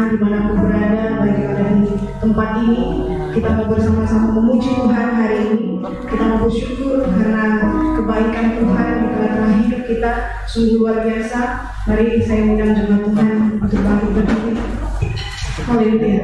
Tuhan dimanapun berada, baik yang ada di tempat ini. Kita mau bersama-sama memuji Tuhan hari ini. Kita mau bersyukur karena kebaikan Tuhan di tengah-tengah hidup kita sungguh luar biasa. Mari saya undang jemaat Tuhan untuk bangkit berdiri. Haleluya.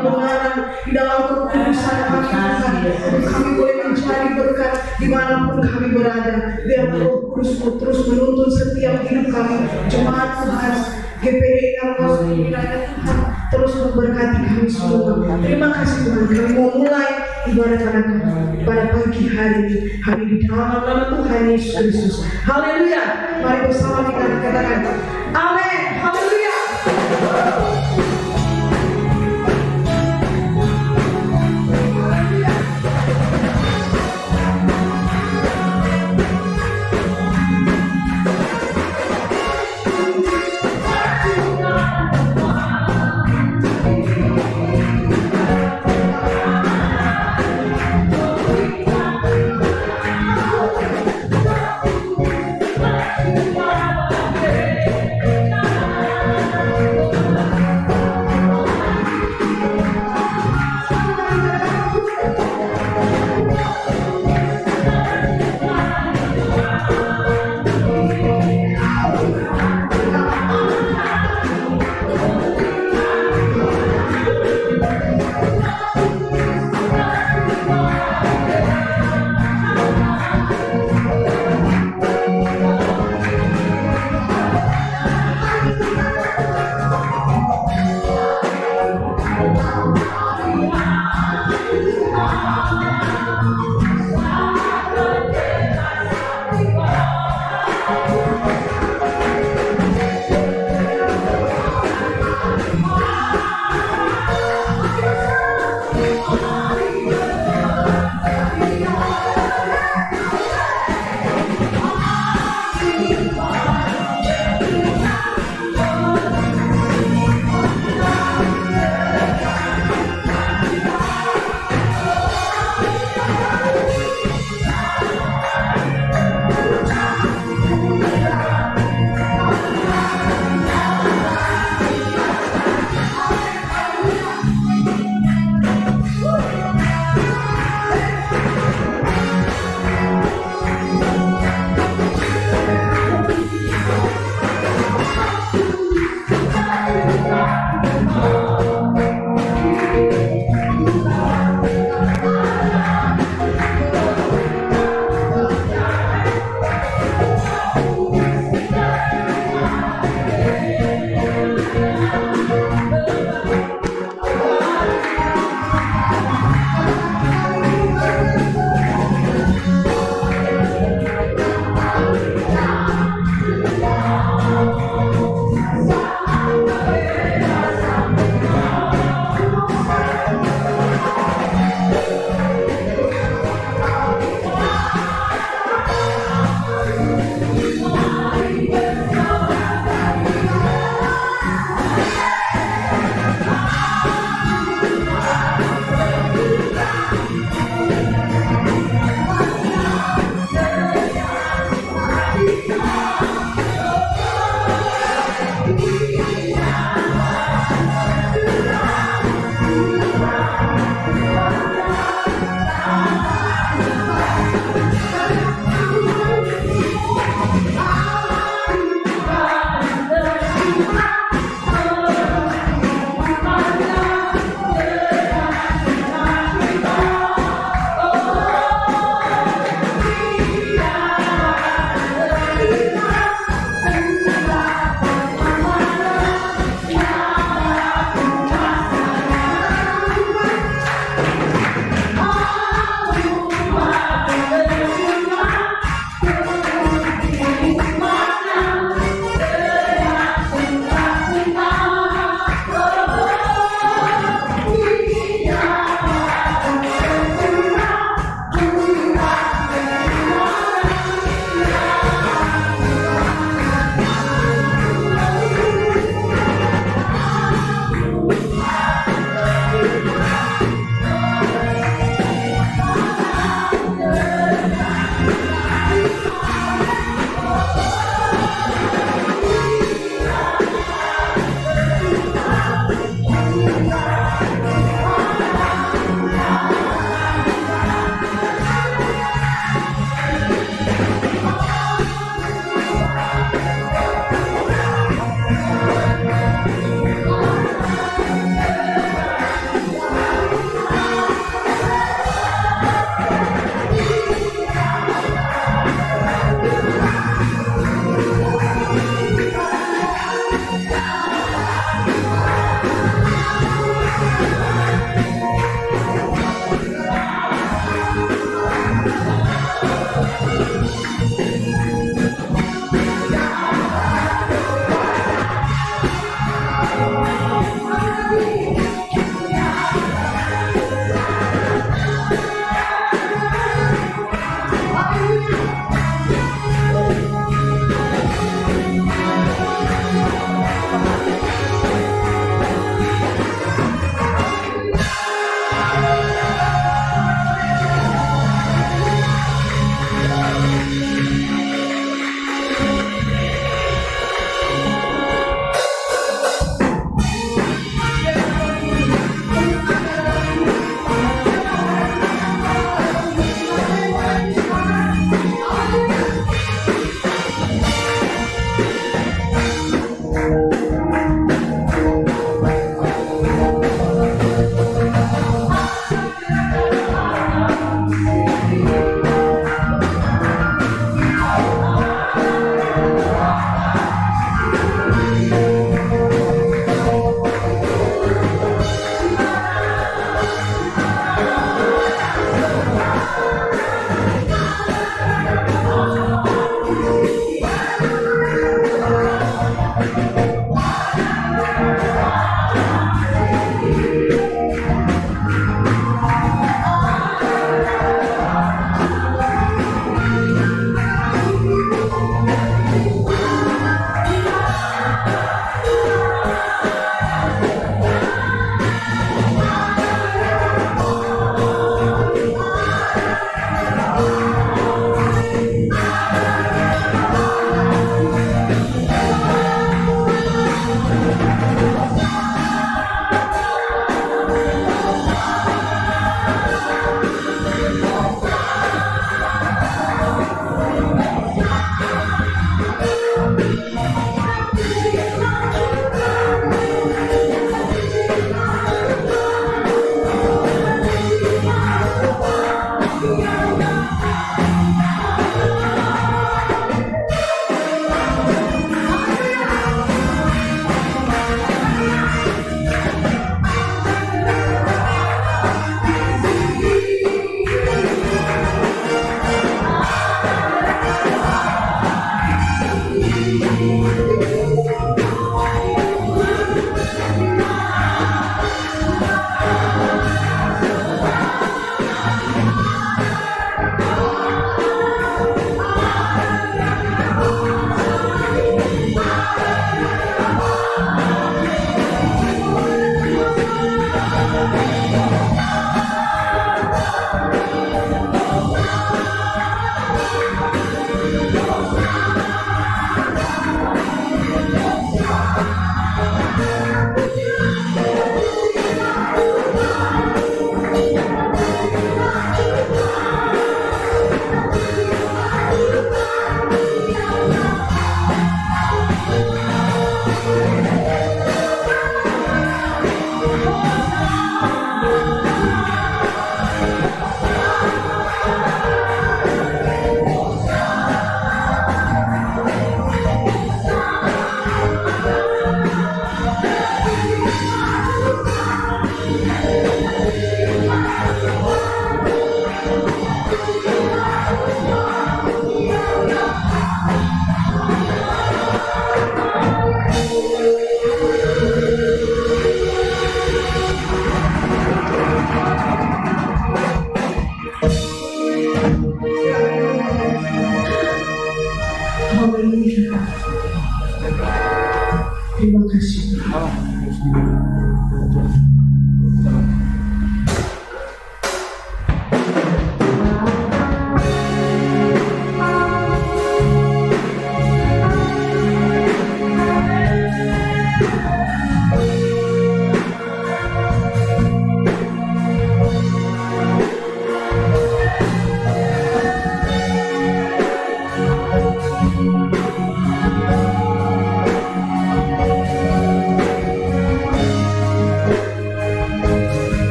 kebenaran, di dalam kekudusan kami Tuhan. Kami boleh mencari berkat dimanapun kami berada. Biar Roh Kudus terus menuntun setiap hidup kami. Jemaat Tuhan, GPD Kampus Kiranya Tuhan terus memberkati kami semua. Terima kasih Tuhan. Kami mau mulai ibadah pada pagi hari ini. Hari di dalam nama Tuhan Yesus Kristus. Haleluya. Mari bersama kita katakan amin. Haleluya.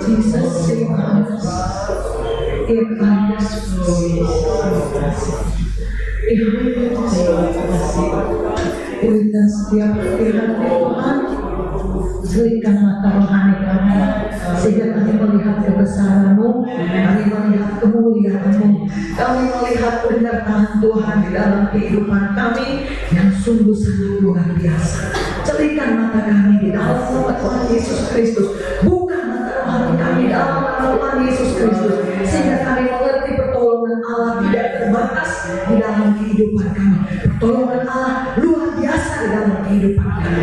Jesus, terima kasih. Berikan setiap pikiran Tuhan, berikan mata rohani kami, sehingga kami melihat kebesaran-Mu, kami melihat kemuliaan-Mu, kami melihat penyertaan Tuhan di dalam kehidupan kami yang sungguh sangat luar biasa. Celikan mata kami di dalam nama Tuhan Yesus Kristus, bukan mata rohani kami di dalam nama Tuhan Yesus Kristus, sehingga kami mengerti pertolongan Allah tidak terbatas di dalam kehidupan kami. Pertolongan Allah luar biasa di dalam kehidupan kami.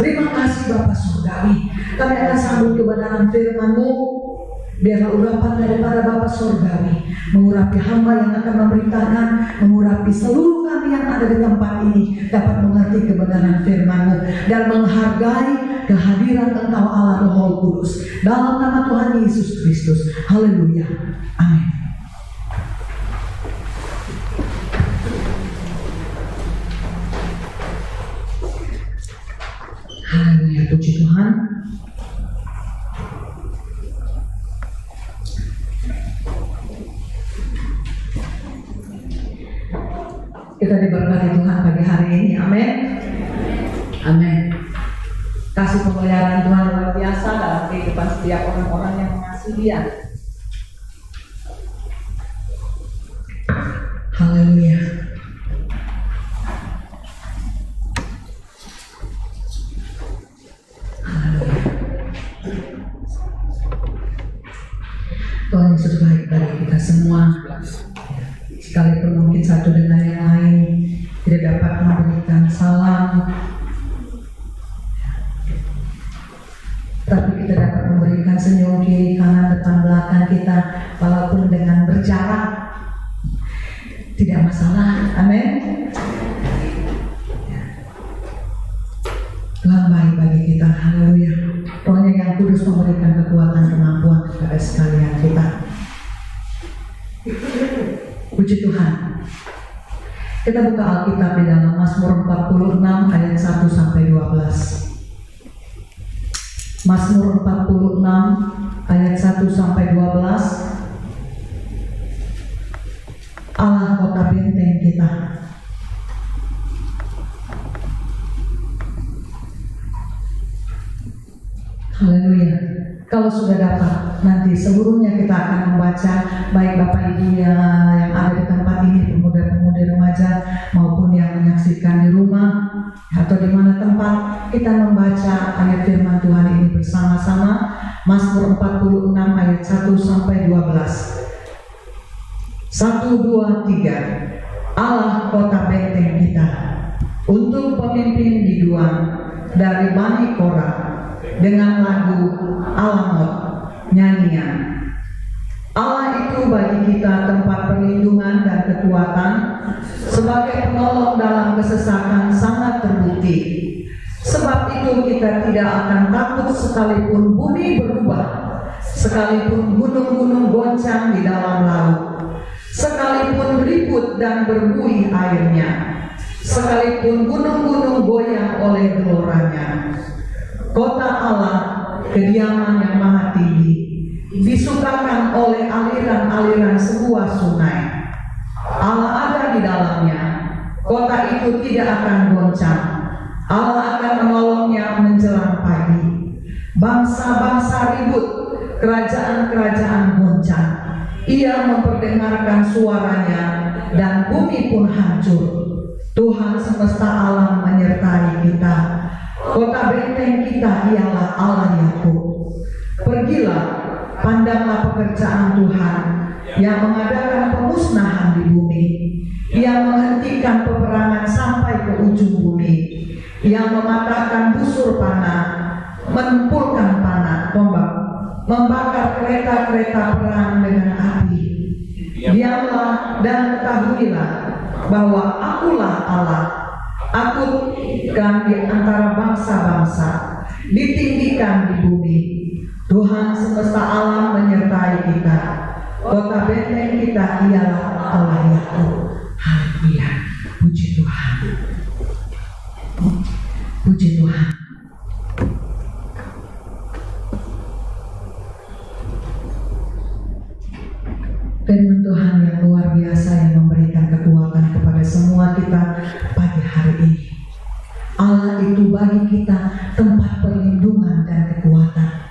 Terima kasih Bapa Surgawi. Kami akan sambut kebenaran firman-Mu. Biarlah urapan daripada Bapa Surgawi mengurapi hamba yang akan memberitakan, mengurapi seluruh kami yang ada di tempat ini dapat mengerti kebenaran firman-Mu dan menghargai kehadiran Engkau Allah Roh Kudus. Dalam nama Tuhan Yesus Kristus. Haleluya. Amin. Haleluya, puji Tuhan. Kita diberkati Tuhan pagi hari ini, amin. Amin. Kasih pemeliharaan Tuhan luar biasa dalam kehidupan setiap orang-orang yang mengasihi Dia. Haleluya. Tuhan Yesus baik bagi kita semua. Sekalipun mungkin satu dengan yang lain tidak dapat memberikan salam, tapi kita dapat memberikan senyum kiri, kanan, depan, belakang kita, walaupun dengan berjarak, tidak masalah. Amin. Tuhan baik bagi kita. Haleluya. Rohnya yang kudus memberikan kekuatan, kemampuan kepada sekalian kita. Puji Tuhan. Kita buka Alkitab di dalam Mazmur 46 ayat 1 sampai 12. Mazmur 46 ayat 1 sampai 12. Allah kota benteng kita. Haleluya. Kalau sudah dapat, nanti seluruhnya kita akan membaca, baik Bapak Ibu yang ada di tempat ini, pemuda-pemudi remaja maupun yang menyaksikan di rumah atau di mana tempat, kita membaca ayat firman Tuhan ini bersama-sama. Mazmur 46 ayat 1 sampai 12. 1, 2, 3. Allah kota benteng kita, untuk pemimpin biduan dari Bani Korah, dengan lagu Alamot nyanyian. Allah itu bagi kita tempat perlindungan dan kekuatan, sebagai penolong dalam kesesakan sangat terbukti. Sebab itu kita tidak akan takut sekalipun bumi berubah, sekalipun gunung-gunung goncang di dalam laut, sekalipun ribut dan berbuih airnya, sekalipun gunung-gunung goyang oleh geloranya. Kota Allah, kediaman yang maha tinggi, disukakan oleh aliran-aliran sebuah sungai. Allah ada di dalamnya, kota itu tidak akan goncang. Allah akan menolongnya menjelang pagi. Bangsa-bangsa ribut, kerajaan-kerajaan goncang. Ia memperdengarkan suaranya, dan bumi pun hancur. Tuhan semesta alam menyertai kita. Kota benteng kita ialah Allah Yakub. Pergilah, pandanglah pekerjaan Tuhan yang mengadakan pemusnahan di bumi, yang menghentikan peperangan sampai ke ujung bumi, yang mematahkan busur panah, menempurkan panah tombak, membakar kereta-kereta perang dengan api. Diamlah dan ketahuilah bahwa Akulah Allah. Aku kan di antara bangsa-bangsa, ditinggikan di bumi. Tuhan semesta alam menyertai kita. Kota benteng kita ialah Allah Yakub. Haleluya. Puji Tuhan. Puji Tuhan. Firman Tuhan yang luar biasa yang memberikan kekuatan kepada semua kita pagi hari ini. Allah itu bagi kita tempat perlindungan dan kekuatan.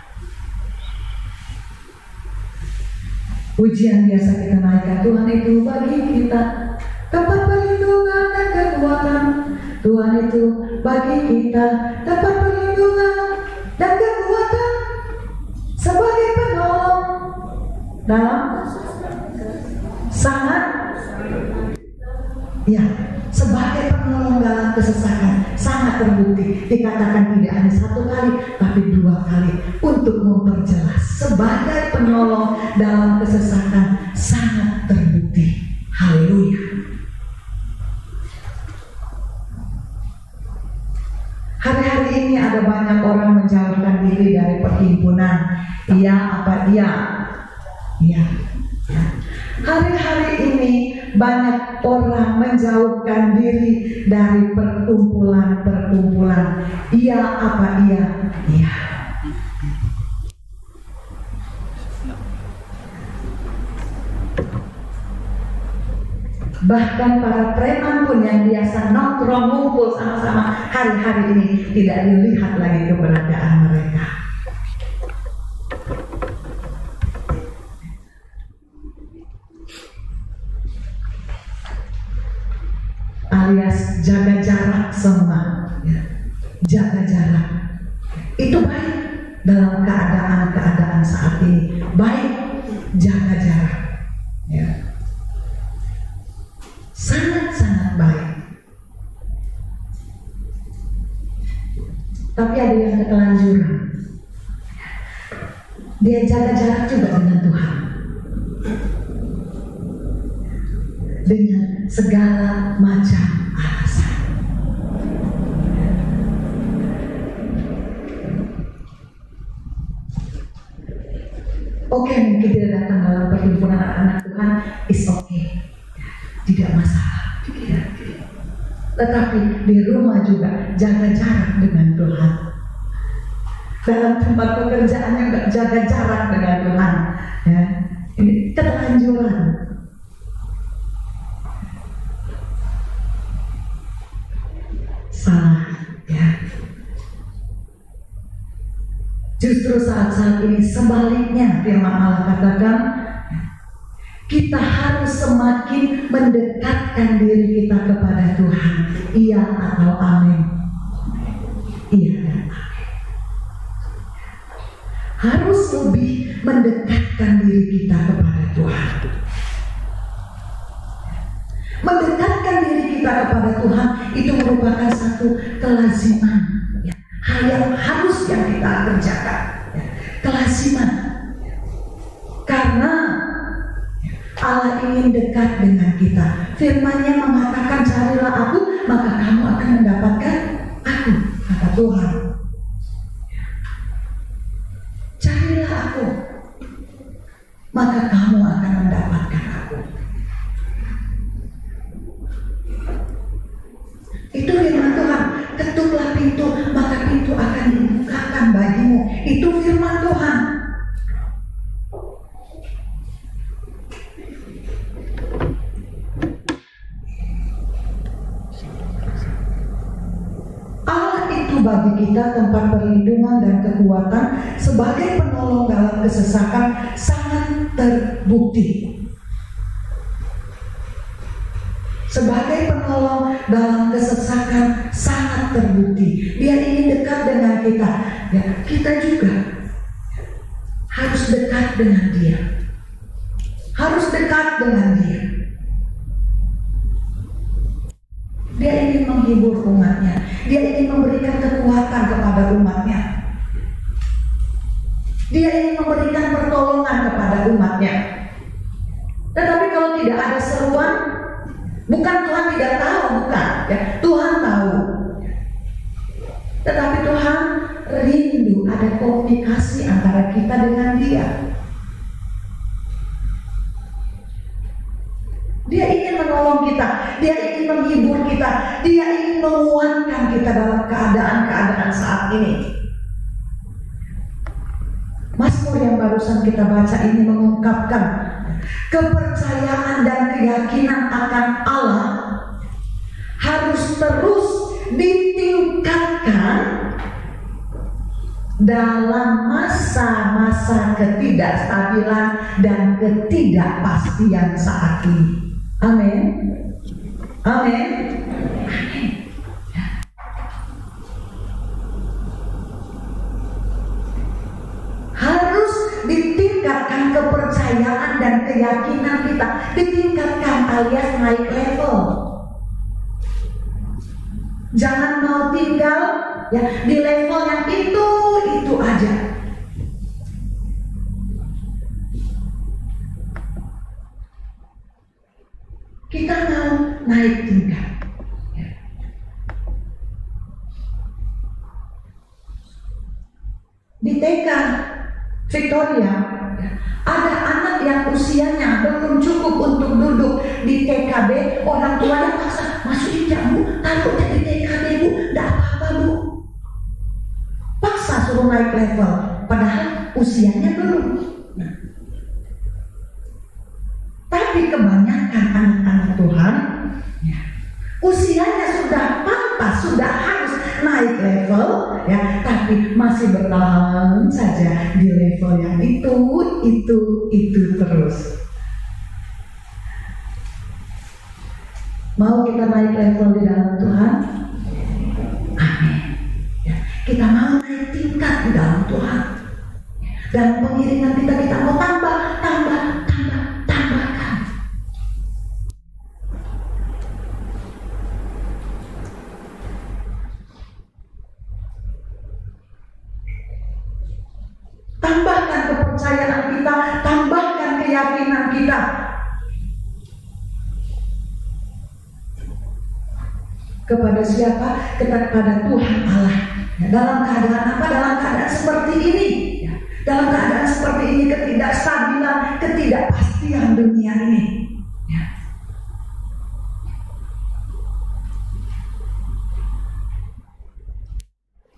Pujian biasa kita naikkan, Tuhan itu bagi kita tempat perlindungan dan kekuatan. Tuhan itu bagi kita tempat perlindungan dan kekuatan sebagai penolong dalam sangat ya, sebagai penolong dalam kesesakan, sangat terbukti. Dikatakan tidak hanya satu kali tapi 2 kali untuk memperjelas. Sebagai penolong dalam kesesakan, sangat terbukti. Haleluya. Hari-hari ini ada banyak orang menjauhkan diri dari perhimpunan. Iya apa iya? Iya. Hari-hari ini banyak orang menjauhkan diri dari perkumpulan-perkumpulan. Iya apa iya? Iya. Bahkan para preman pun yang biasa nongkrong ngumpul sama-sama, hari-hari ini tidak dilihat lagi keberadaan mereka. Alias jaga jarak semua, ya. Jaga jarak itu baik dalam keadaan saat ini. Baik jaga jarak, ya. Sangat-sangat baik. Tapi ada yang ketelanjuran. Dia jaga jarak juga dengan Tuhan, dengan segala macam alasan. Oke, mungkin tidak datang dalam perhimpunan anak-anak Tuhan, is okay, tidak masalah. Tetapi di rumah juga jaga jarak dengan Tuhan. Dalam tempat pekerjaan juga jaga jarak dengan Tuhan. Ya, ini ketelanjuran. Salah, ya. Justru saat-saat ini sebaliknya, firman Allah katakan, kita harus semakin mendekatkan diri kita kepada Tuhan. Iya atau amin? Iya dan amin. Harus lebih mendekatkan diri kita kepada Tuhan. Mendekatkan diri kita kepada Tuhan itu merupakan satu kelaziman, ya. Hal yang harus yang kita kerjakan, ya. Kelaziman, karena Allah ingin dekat dengan kita. Firman-Nya mengatakan, carilah aku maka kamu akan mendapatkan aku, kata Tuhan. Carilah aku maka kamu akan mendapatkan aku. Itu firman Tuhan. Ketuklah pintu maka pintu akan dibukakan bagimu. Itu firman Tuhan. Allah itu bagi kita tempat perlindungan dan kekuatan sebagai penolong dalam kesesakan sangat terbukti. Sebagai penolong dalam kesesakan sangat terbukti. Dia ingin dekat dengan kita. Ya, kita juga harus dekat dengan Dia. Harus dekat dengan Dia. Dia ingin menghibur umatnya. Dia ingin memberikan kekuatan kepada umatnya. Dia ingin memberikan pertolongan kepada umatnya. Tetapi kalau tidak ada seruan, bukan Tuhan tidak tahu, bukan, ya. Tuhan tahu. Tetapi Tuhan rindu ada komunikasi antara kita dengan Dia. Dia ingin menolong kita, Dia ingin menghibur kita, Dia ingin menguatkan kita dalam keadaan-keadaan saat ini. Mazmur yang barusan kita baca ini mengungkapkan Kepercayaan dan keyakinan akan Allah harus terus ditingkatkan dalam masa-masa ketidakstabilan dan ketidakpastian saat ini. Amin. Amin. Harus ditingkatkan kepercayaan dan keyakinan kita, ditingkatkan alias naik level. Jangan mau tinggal ya di level yang itu aja. Kita mau naik tingkat. Di TK Victoria ada anak yang usianya belum cukup untuk duduk di TKB, orang tuanya paksa masukin Bu, taruhnya di TKB Bu, tidak apa-apa Bu. Paksa suruh naik level, padahal usianya belum. Tapi kebanyakan anak-anak Tuhan usianya sudah pantas, sudah harus naik level ya, tapi masih bertahan saja di level yang itu terus. Mau kita naik level di dalam Tuhan? Amin. Ya, kita mau naik tingkat di dalam Tuhan. Dan pengiringan kita mau tambahkan. Tambahkan kepercayaan kita, tambahkan keyakinan kita. Kepada siapa? Kepada Tuhan Allah. Ya, dalam keadaan apa? Dalam keadaan seperti ini. Ya, dalam keadaan seperti ini, ketidakstabilan, ketidakpastian dunia ini. Ya.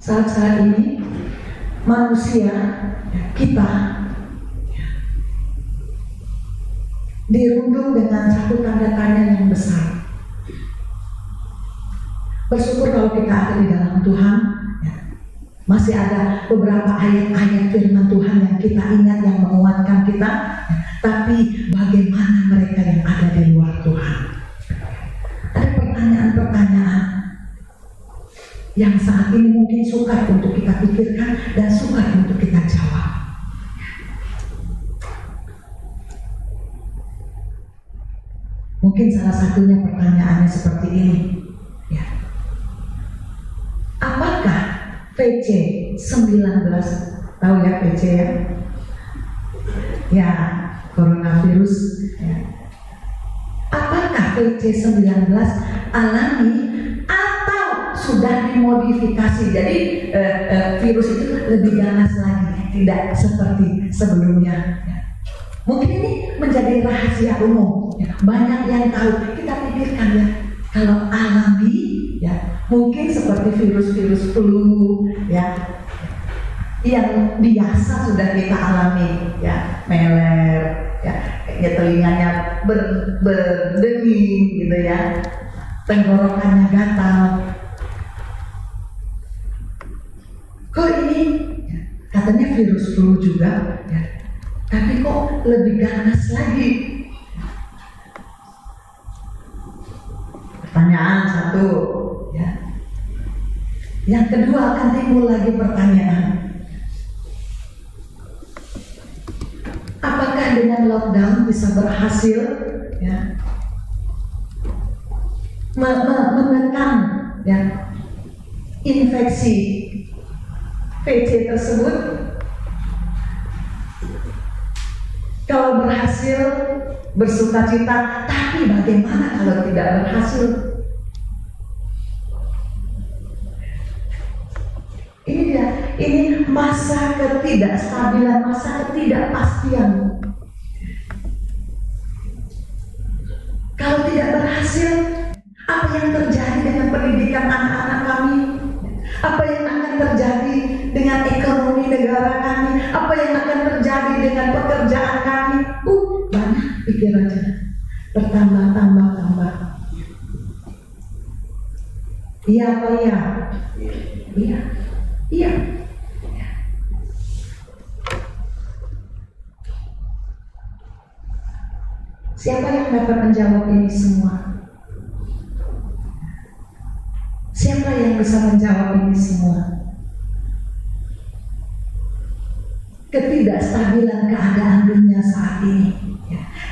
Saat-saat ini manusia kita dirundung dengan satu tanda tanya yang besar. Bersyukur kalau kita ada di dalam Tuhan ya. Masih ada beberapa ayat-ayat firman Tuhan yang kita ingat, yang menguatkan kita ya. Tapi bagaimana mereka yang ada di luar Tuhan? Ada pertanyaan-pertanyaan yang saat ini mungkin sukar untuk kita pikirkan dan sukar untuk kita jawab. Mungkin salah satunya pertanyaannya seperti ini ya. Apakah VC-19, tahu ya VC ya? Ya, coronavirus ya. Apakah VC-19 alami atau sudah dimodifikasi? Jadi virus itu lebih ganas lagi, tidak seperti sebelumnya ya. Mungkin ini menjadi rahasia umum ya. Banyak yang tahu. Kita pikirkan ya, kalau alami ya mungkin seperti virus-virus flu ya, yang biasa sudah kita alami ya, meler ya, kayaknya telinganya berdenging gitu ya, tenggorokannya gatal. Kok ini ya, katanya virus flu juga ya, tapi kok lebih ganas lagi? Pertanyaan satu ya. Yang kedua akan timbul lagi pertanyaan, apakah dengan lockdown bisa berhasil ya menekan ya infeksi VC tersebut? Kalau berhasil, bersukacita, tapi bagaimana kalau tidak berhasil? Ini dia, ini masa ketidakstabilan, masa ketidakpastian. Kalau tidak berhasil, apa yang terjadi dengan pendidikan anak-anak kami? Apa yang akan terjadi dengan ekonomi negara kami? Apa yang akan terjadi dengan pekerjaan kami? banyak pikirannya, bertambah. Iya apa iya? Iya. Siapa yang dapat menjawab ini semua? Siapa yang bisa menjawab ini semua? Ketidakstabilan keadaan dunia saat ini,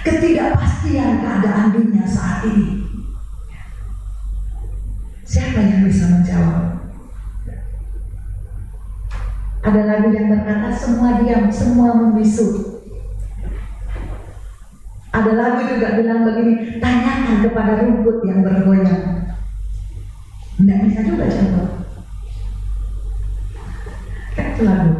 ketidakpastian keadaan dunia saat ini. Siapa yang bisa menjawab? Ada lagu yang berkata semua diam, semua membisu. Ada lagu juga bilang begini, tanyakan kepada rumput yang bergoyang. Tidak bisa juga jawab. Kan itu lagu.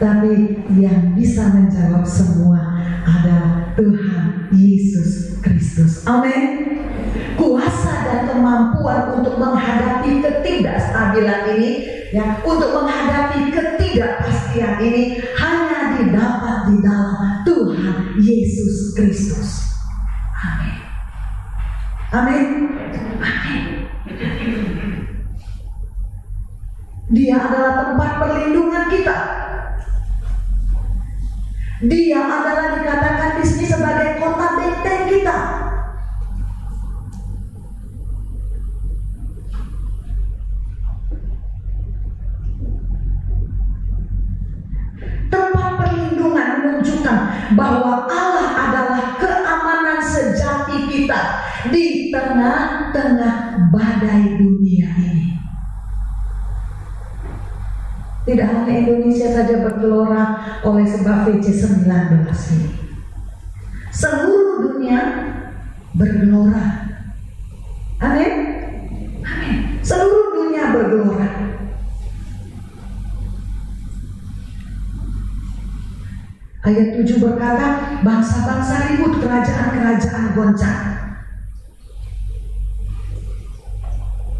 Tapi yang bisa menjawab semua adalah Tuhan Yesus Kristus. Amin. Kuasa dan kemampuan untuk menghadapi ketidakstabilan ini, untuk menghadapi ketidakpastian ini hanya didapat di dalam Tuhan Yesus Kristus. Amin. Amin. Amin. Dia adalah tempat perlindungan kita. Dia adalah dikatakan di sini sebagai kota benteng kita. Tempat perlindungan menunjukkan bahwa Allah adalah keamanan sejati kita di tengah-tengah badai dunia ini. Tidak hanya Indonesia saja bergelora oleh sebab VC19 ini. Seluruh dunia bergelora. Amin. Amin. Seluruh dunia bergelora. Ayat 7 berkata, bangsa-bangsa ribut, kerajaan-kerajaan goncang.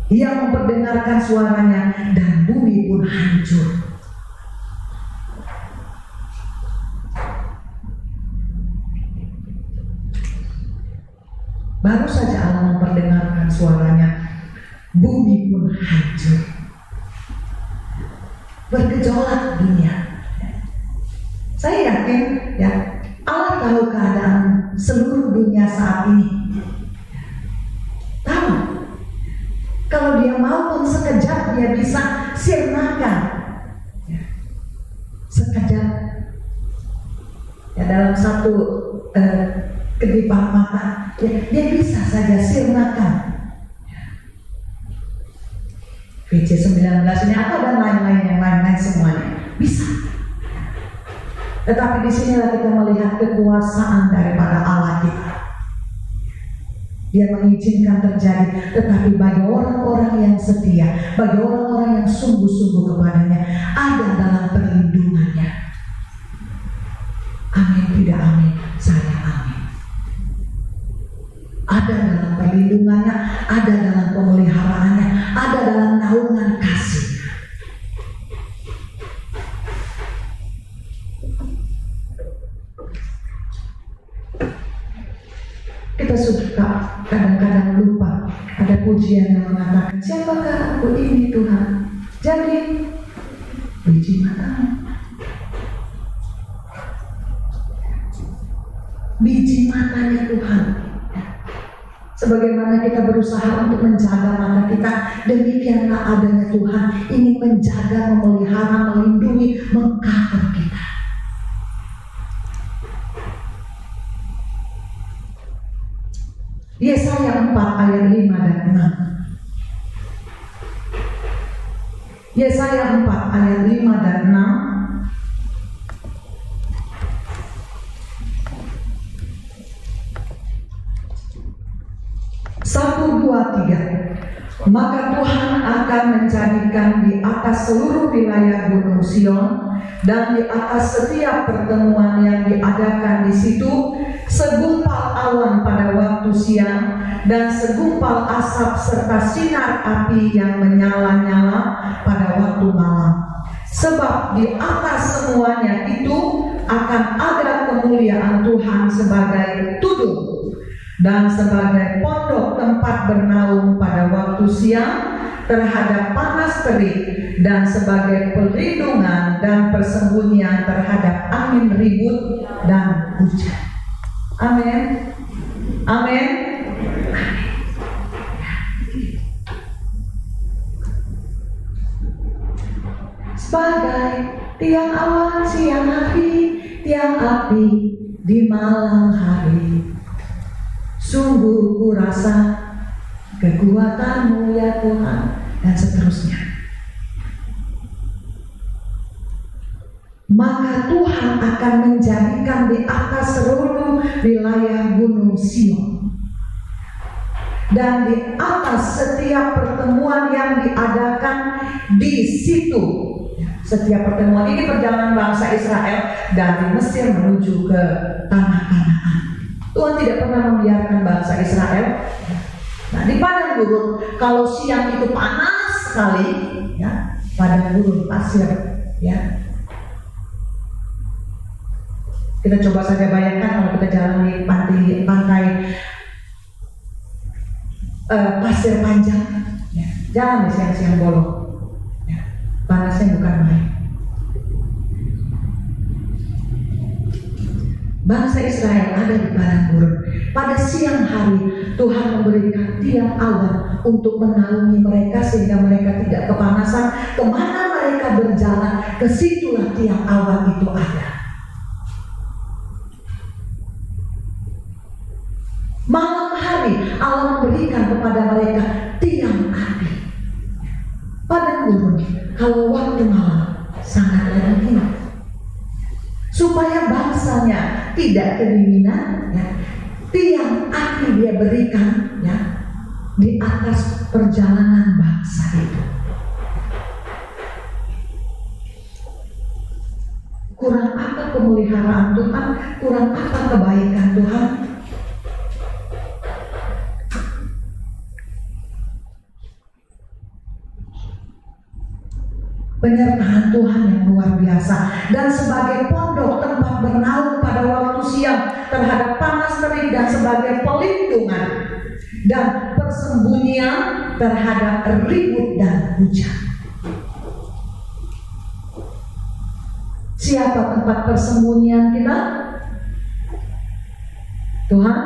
Ia memperdengarkan suaranya dan bumi pun hancur. Baru saja Allah memperdengarkan suaranya, bumi pun hancur. Bergejolak dunia. Saya yakin Allah tahu keadaan seluruh dunia saat ini. Tahu. Kalau dia mau pun sekejap dia bisa sirnakan. Sekejap. Dalam satu kedipan mata, dia bisa saja sirnakan. VC19 ini atau dan lain-lain yang lain-lain semuanya bisa. Tetapi disinilah kita melihat kekuasaan daripada Allah kita. Dia mengizinkan terjadi, tetapi bagi orang-orang yang setia, bagi orang-orang yang sungguh-sungguh kepadanya, ada dalam perlindungannya. Amin, tidak amin, saya amin. Ada dalam perlindungannya, ada dalam pemeliharaannya, ada dalam naungan kasih. Kita suka kadang-kadang lupa. Ada pujian yang mengatakan, siapakah aku ini Tuhan? Jadi biji matamu. Biji matanya Tuhan. Sebagaimana kita berusaha untuk menjaga mata kita, demikianlah adanya Tuhan ingin menjaga, memelihara, melindungi, meng-cover kita. Yesaya 4 ayat 5 dan 6. Yesaya 4 ayat 5 dan 6. Satu, dua, tiga. Maka Tuhan akan menjadi menjadikan di atas seluruh wilayah Gunung Sion dan di atas setiap pertemuan yang diadakan di situ segumpal awan pada waktu siang dan segumpal asap serta sinar api yang menyala-nyala pada waktu malam. Sebab di atas semuanya itu akan ada kemuliaan Tuhan sebagai tudung dan sebagai pondok tempat bernaung pada waktu siang terhadap panas terik dan sebagai perlindungan dan persembunyian terhadap angin ribut dan hujan. Amin. Amin. Sebagai tiang awan siang hari, tiang api di malam hari, sungguh ku rasa kekuatan-Mu ya Tuhan, dan seterusnya. Maka Tuhan akan menjadikan di atas seluruh wilayah Gunung Sion dan di atas setiap pertemuan yang diadakan di situ. Setiap pertemuan ini perjalanan bangsa Israel dari Mesir menuju ke tanah Kanaan. Tuhan tidak pernah membiarkan bangsa Israel. Nah, di padang gurun, kalau siang itu panas sekali, ya, padang gurun pasir, ya. Kita coba saja bayangkan kalau kita jalan di pantai pasir panjang, ya. Jalan di siang-siang bolong, ya. Panasnya bukan main. Bangsa Israel ada di padang gurun. Pada siang hari Tuhan memberikan tiang awan untuk menaungi mereka sehingga mereka tidak kepanasan. Kemana mereka berjalan, kesitulah tiang awan itu ada. Malam hari Allah memberikan kepada mereka tiang api. Padang gurun kalau waktu malam sangatlah dingin, supaya bangsanya tidak kedinginan, ya, tiang api dia berikan, ya, di atas perjalanan bangsa itu. Kurang apa pemeliharaan Tuhan? Kurang apa kebaikan Tuhan? Penyertaan Tuhan yang luar biasa, dan sebagai pondok tempat bernaung pada waktu siang terhadap panas terik dan sebagai pelindungan dan persembunyian terhadap ribut dan hujan. Siapa tempat persembunyian kita? Tuhan.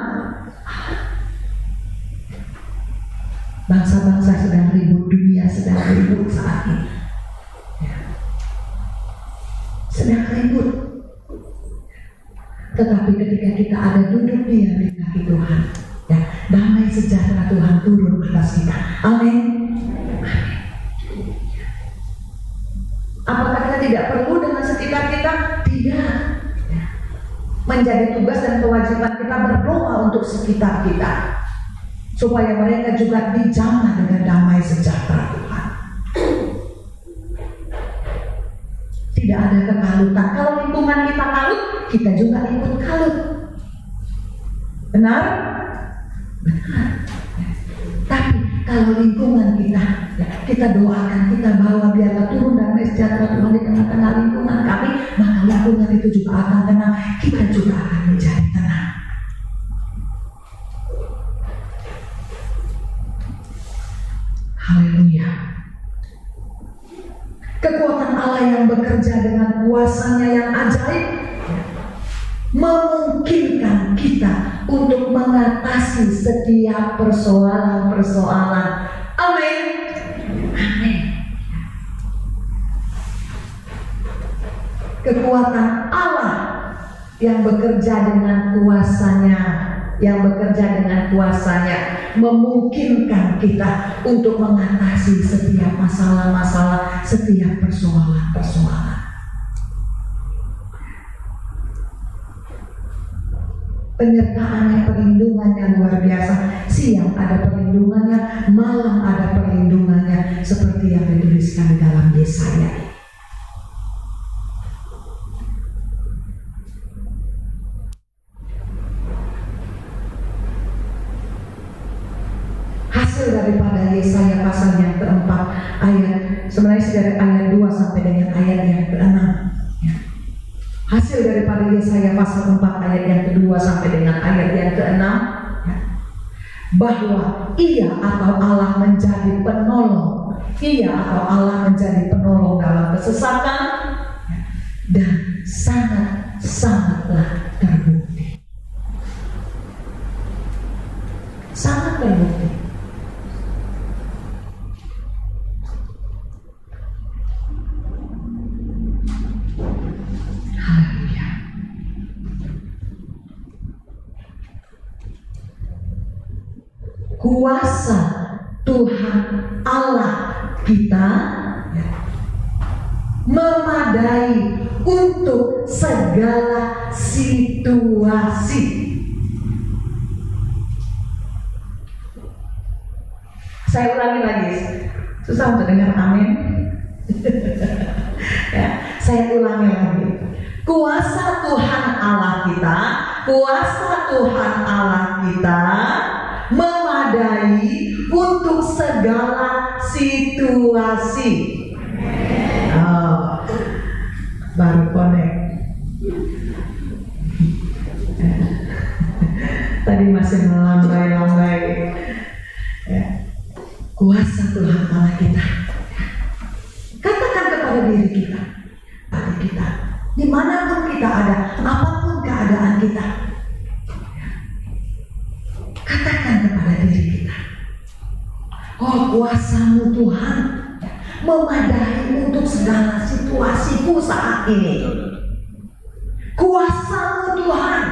Bangsa-bangsa sedang ribut, dunia sedang ribut saat ini. Sedang ribut. Tetapi ketika kita ada duduk diam di kaki Tuhan, ya, damai sejahtera Tuhan turun atas kita. Amin. Apakah kita tidak perlu dengan sekitar kita? Tidak. Menjadi tugas dan kewajiban kita berdoa untuk sekitar kita, supaya mereka juga dijamah dengan damai sejahtera Tuhan. Tidak ada kekalutan. Kalau lingkungan kita kalut, kita juga ikut kalut. Benar? Benar. Tapi kalau lingkungan kita, ya, kita doakan, kita bawa biarlah turun damai sejahtera Tuhan di tengah-tengah lingkungan kami, maka lingkungan itu juga akan tenang. Kita juga akan menjadi tenang. Haleluya. Kekuatan Allah yang bekerja dengan kuasanya yang ajaib memungkinkan kita untuk mengatasi setiap persoalan-persoalan. Amin. Amin. Kekuatan Allah yang bekerja dengan kuasanya, memungkinkan kita untuk mengatasi setiap masalah-masalah, setiap persoalan-persoalan. penyertaannya, perlindungannya luar biasa. Siang ada perlindungannya, malam ada perlindungannya, seperti yang dituliskan di dalam Yesaya. Hasil daripada Yesaya pasal yang keempat, sebenarnya dari ayat 2 sampai dengan ayat yang ke-6. Hasil daripada Yesaya pasal 4 ayat yang kedua sampai dengan ayat yang ke-6, bahwa Ia atau Allah menjadi penolong, Ia atau Allah menjadi penolong dalam kesesakan, dan sangatlah terbukti. Sangat terbukti. Kuasa Tuhan Allah kita memadai untuk segala situasi. Saya ulangi lagi, susah untuk dengar amin. Ya, saya ulangi lagi. Kuasa Tuhan Allah kita, kuasa Tuhan Allah kita memadai untuk segala situasi. Oh, baru connect. Tadi masih melambai-lambai. Ya. Kuasa Tuhan Allah kita. Katakan kepada diri kita, pada kita, dimanapun kita ada, apapun keadaan kita. Katakan kepada diri kita, oh kuasa-Mu Tuhan memadai untuk segala situasiku saat ini. Kuasa-Mu Tuhan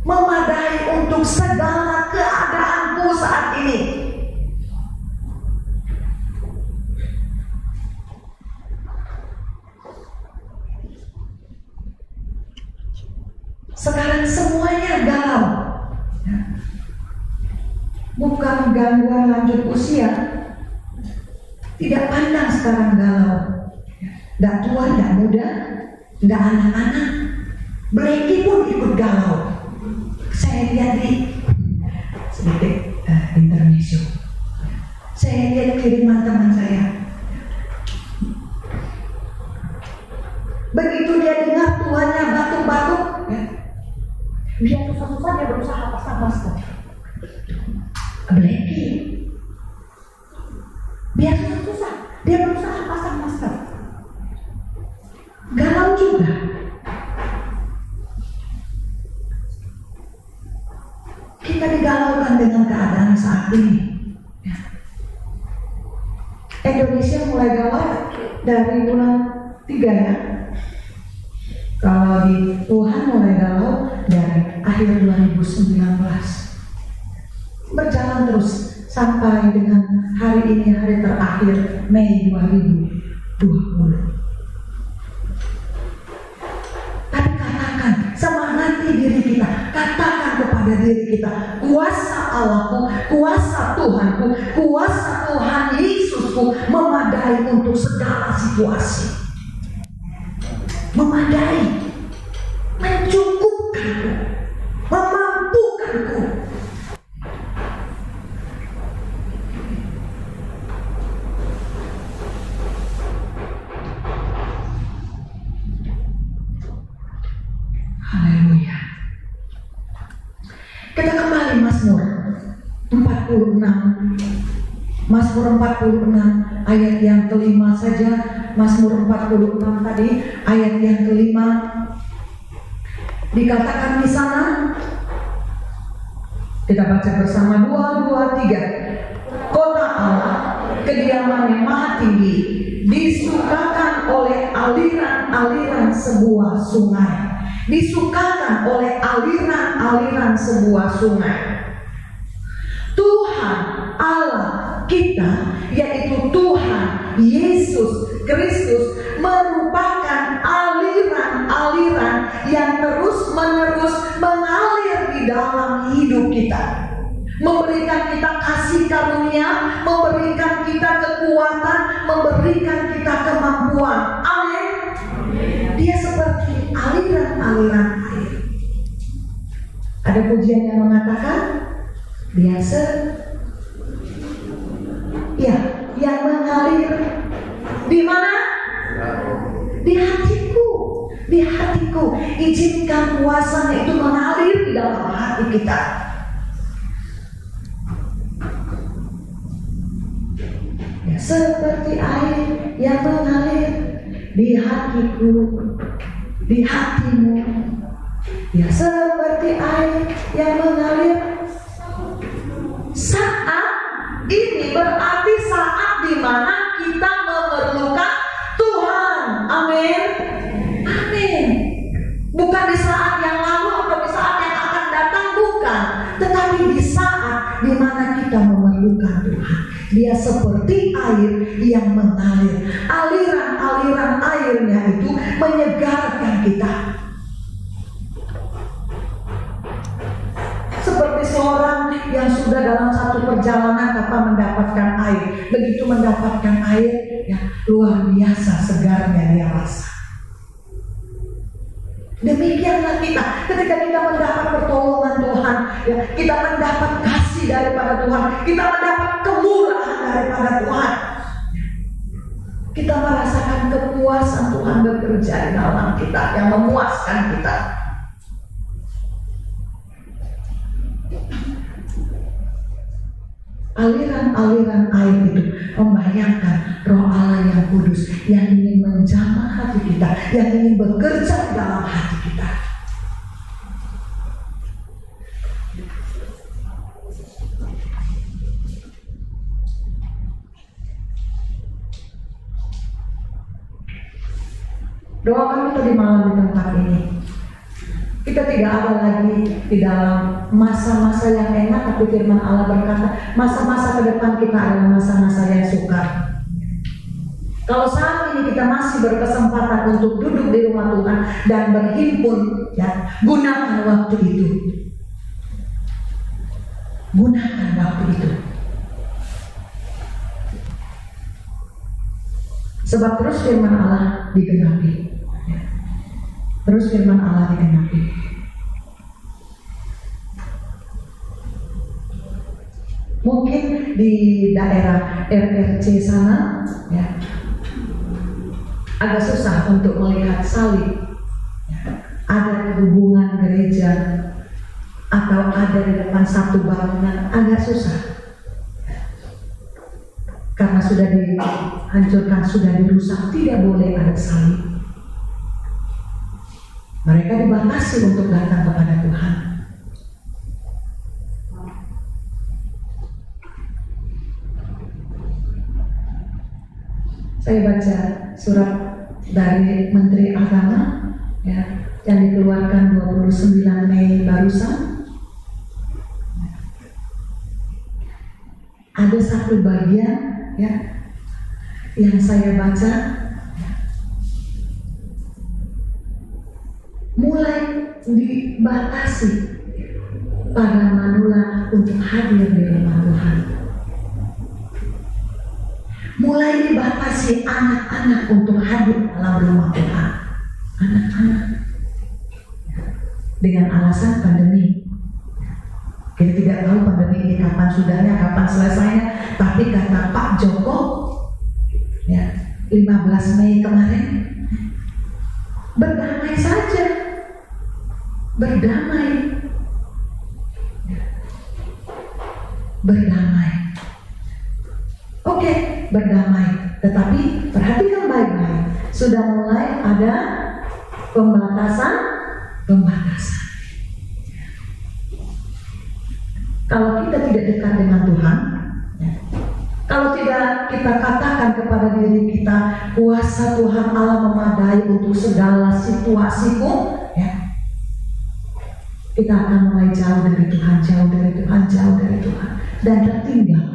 memadai untuk segala keadaanku saat ini. Sekarang semuanya galau. Bukan gangguan lanjut usia. Tidak pandang sekarang galau. Tidak tua, tidak muda, tidak anak-anak. Bleki pun ikut galau. Saya lihat di sedikit intermezzo. Saya lihat kiriman teman saya. Begitu dia dengar tuannya batuk-batuk, dia susah-susah dia berusaha pasang masker. Bleki, biar susah-susah dia berusaha pasang masker. Galau juga. Kita digalaukan dengan keadaan saat ini. Indonesia mulai galau dari bulan 3 ya. Kalau di Tuhan mulai galau dari akhir 2019. Berjalan terus sampai dengan hari ini, hari terakhir Mei 2020. Tapi katakan, semangati diri kita, katakan kepada diri kita, kuasa Allahku, kuasa Tuhanku, kuasa Tuhan Yesusku memadai untuk segala situasi. Memadai, mencukupkanku, memampukanku. Haleluya. Kita kembali Mazmur 46. Mazmur 46 ayat yang kelima saja. Mazmur 46 tadi ayat yang kelima dikatakan di sana. Kita baca bersama 2, 2, 3. Kota Allah, kediaman yang maha tinggi, disukakan oleh aliran-aliran sebuah sungai. Disukakan oleh aliran-aliran sebuah sungai. Tuhan Allah kita, yaitu Tuhan Yesus Kristus, merupakan aliran-aliran yang terus-menerus mengalir di dalam hidup kita, memberikan kita kasih karunia, memberikan kita kekuatan, memberikan kita kemampuan. Amin. Dia seperti aliran-aliran air. Ada pujian yang mengatakan biasa, ya, yang mengalir di mana? Di hatiku, di hatiku. Izinkan kuasanya itu mengalir di dalam hati kita. Ya, seperti air yang mengalir di hatiku, di hatimu. Ya, seperti air yang mengalir. Saat ini berarti saat di mana kita memerlukan Tuhan. Amin. Amin. Bukan di saat yang lalu atau di saat yang akan datang, bukan. Tetapi di saat di mana kita memerlukan Tuhan. Dia seperti air yang mengalir. Aliran-aliran airnya itu menyegarkan kita. Seperti seorang yang sudah dalam satu perjalanan tanpa mendapatkan air. Begitu mendapatkan air, ya luar biasa segarnya dia rasa. Demikianlah kita, ketika kita mendapat pertolongan Tuhan, ya, kita mendapat kasih daripada Tuhan, kita mendapat kemurahan daripada Tuhan, kita merasakan kepuasan Tuhan bekerja di dalam kita, yang memuaskan kita. Aliran-aliran air itu membayangkan Roh Allah yang kudus yang ingin menjamah hati kita, yang ingin bekerja di dalam hati kita. Doa kami tadi malam di tempat ini, kita tidak ada lagi di dalam masa-masa yang enak, tapi firman Allah berkata masa-masa ke depan kita adalah masa-masa yang sukar. Kalau saat ini kita masih berkesempatan untuk duduk di rumah Tuhan dan berhimpun, ya, gunakan waktu itu. Gunakan waktu itu. Sebab terus firman Allah digenapi, ya. Terus firman Allah digenapi. Mungkin di daerah RRC sana, ya, agak susah untuk melihat salib, ya, ada hubungan gereja atau ada di depan satu bangunan, agak susah, karena sudah dihancurkan, sudah dirusak, tidak boleh ada salib. Mereka dibatasi untuk datang kepada Tuhan. Saya baca surat dari Menteri Agama, ya, yang dikeluarkan 29 Mei barusan. Ada satu bagian, ya, yang saya baca, mulai dibatasi para manula untuk hadir di rumah Tuhan. Mulai dibatasi anak-anak untuk hadir dalam rumah Tuhan. Anak-anak, dengan alasan pandemi. Kita tidak tahu pandemi ini kapan sudahnya, kapan selesainya. Tapi kata Pak Joko, ya, 15 Mei kemarin, berdamai saja, berdamai, berdamai. Oke, berdamai. Tetapi perhatikan baik-baik, sudah mulai ada pembatasan. Kalau kita tidak dekat dengan Tuhan, ya, kalau tidak kita katakan kepada diri kita, kuasa Tuhan Allah memadai untuk segala situasiku, ya, kita akan mulai jauh dari Tuhan, jauh dari Tuhan, jauh dari Tuhan, dan tertinggal.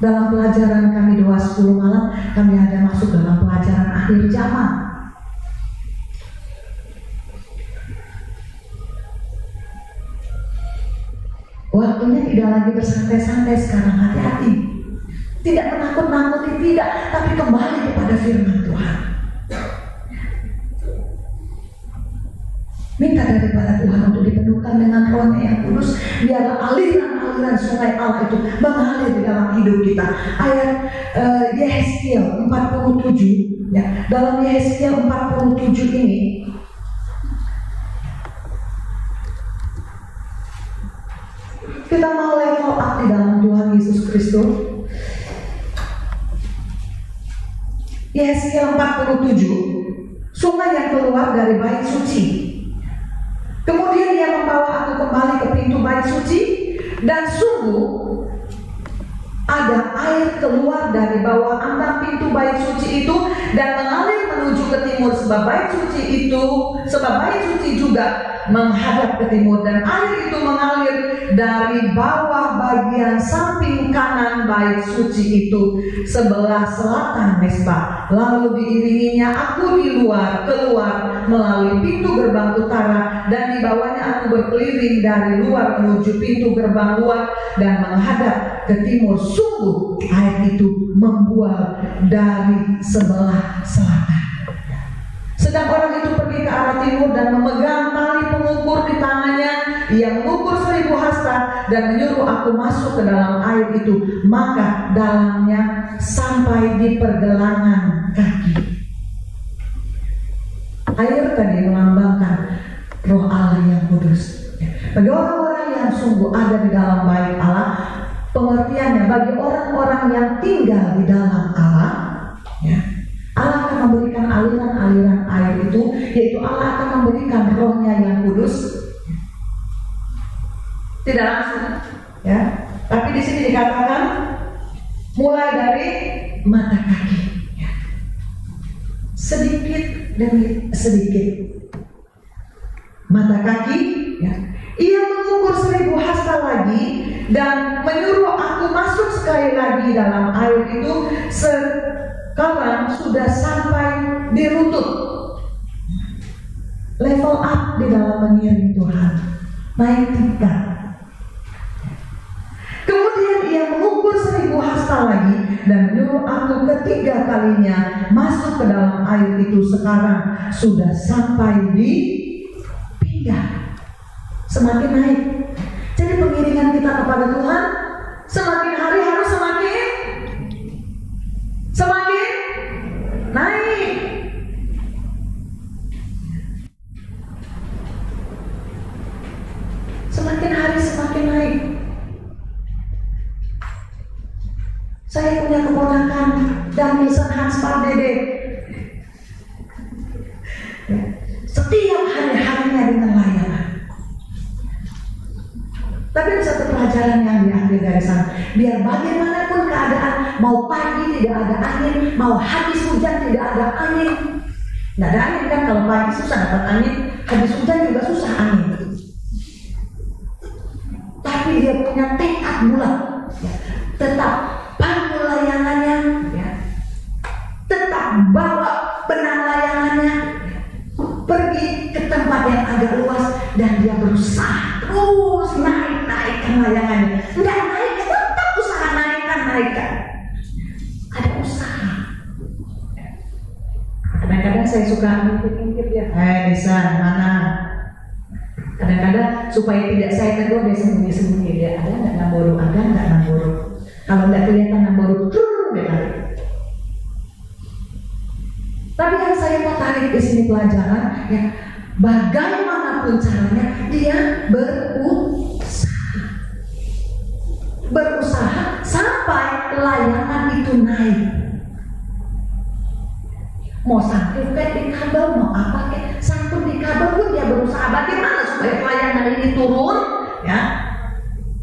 Dalam pelajaran kami doa 10 malam, kami ada masuk dalam pelajaran akhir zaman. Waktunya tidak lagi bersantai-santai sekarang, hati-hati. Tidak menakut-nakuti, tidak, tapi kembali kepada firman Tuhan. Minta daripada Tuhan untuk dipenuhkan dengan Roh-Nya yang kudus, biarlah aliran-aliran sungai Allah itu mengalir di dalam hidup kita. Ayat Yehezkiel 47, ya, dalam Yehezkiel 47 ini, kita mau level up di dalam Tuhan Yesus Kristus. Yehezkiel 47, sungai yang keluar dari bait suci. Kemudian dia membawa aku kembali ke pintu bait suci, dan sungguh ada air keluar dari bawah ambang pintu bait suci itu dan mengalir menuju ke timur, sebab bait suci juga menghadap ke timur, dan air itu mengalir dari bawah bagian samping kanan bait suci itu sebelah selatan mesbah. Lalu diiringinya aku keluar melalui pintu gerbang utara, dan di bawahnya aku berkeliling dari luar menuju pintu gerbang luar dan menghadap ke timur. Sungguh air itu membual dari sebelah selatan. Sedang orang itu pergi ke arah timur dan memegang tali pengukur di tangannya. Ia mengukur 1000 hasta dan menyuruh aku masuk ke dalam air itu, maka dalamnya sampai di pergelangan kaki. Air tadi melambangkan Roh Allah yang kudus. Bagi orang-orang yang sungguh ada di dalam bait Allah, pengertiannya bagi orang-orang yang tinggal di dalam Allah, ya, Allah akan memberikan aliran-aliran air itu, yaitu Allah akan memberikan Roh-Nya yang kudus. Tidak langsung, ya, tapi di sini dikatakan mulai dari mata kaki, ya. Sedikit demi sedikit mata kaki, ya. Ia mengukur 1000 hasta lagi dan menyuruh aku masuk sekali lagi dalam air itu. Sekarang sudah sampai di lutut. Level up di dalam mengiring Tuhan, naik tingkat. Kemudian ia mengukur 1000 hasta lagi dan menyuruh aku ketiga kalinya masuk ke dalam air itu. Sekarang sudah sampai di pinggang. Semakin naik. Jadi pengiringan kita kepada Tuhan semakin hari harus semakin naik. Semakin hari semakin naik. Saya punya keponakan Danielson Hans Pardede. Setiap hari-harinya dengan layanan. Tapi ada satu pelajaran yang diambil dari sana. Biar bagaimanapun keadaan, mau pagi tidak ada angin, mau habis hujan tidak ada angin. Tidak ada angin kan, kalau pagi susah dapat angin, habis hujan juga susah angin. Tapi dia punya tekad bulat, ya, tetap panggil layangannya, ya, tetap bawa benang layangannya, ya, pergi ke tempat yang agak luas, dan dia berusaha terus naikkan layangannya. Enggak naik, tetap usaha naikkan. Ada usaha. Kadang-kadang saya suka ngintip dia. Desa mana? Kadang-kadang supaya tidak saya tegur, dia sembunyi-sembunyi. Dia ada nggak Namboru? Ada nggak Namboru? Kalau nggak kelihatan Namboru, dia tarik. Tapi yang saya mau tarik di sini pelajaran, ya, bagaimanapun caranya dia berusaha sampai layangan itu naik. Mau sangkut di kabel, mau apa kek, sangkut di kabel pun dia berusaha bagaimana supaya layangan ini turun, ya.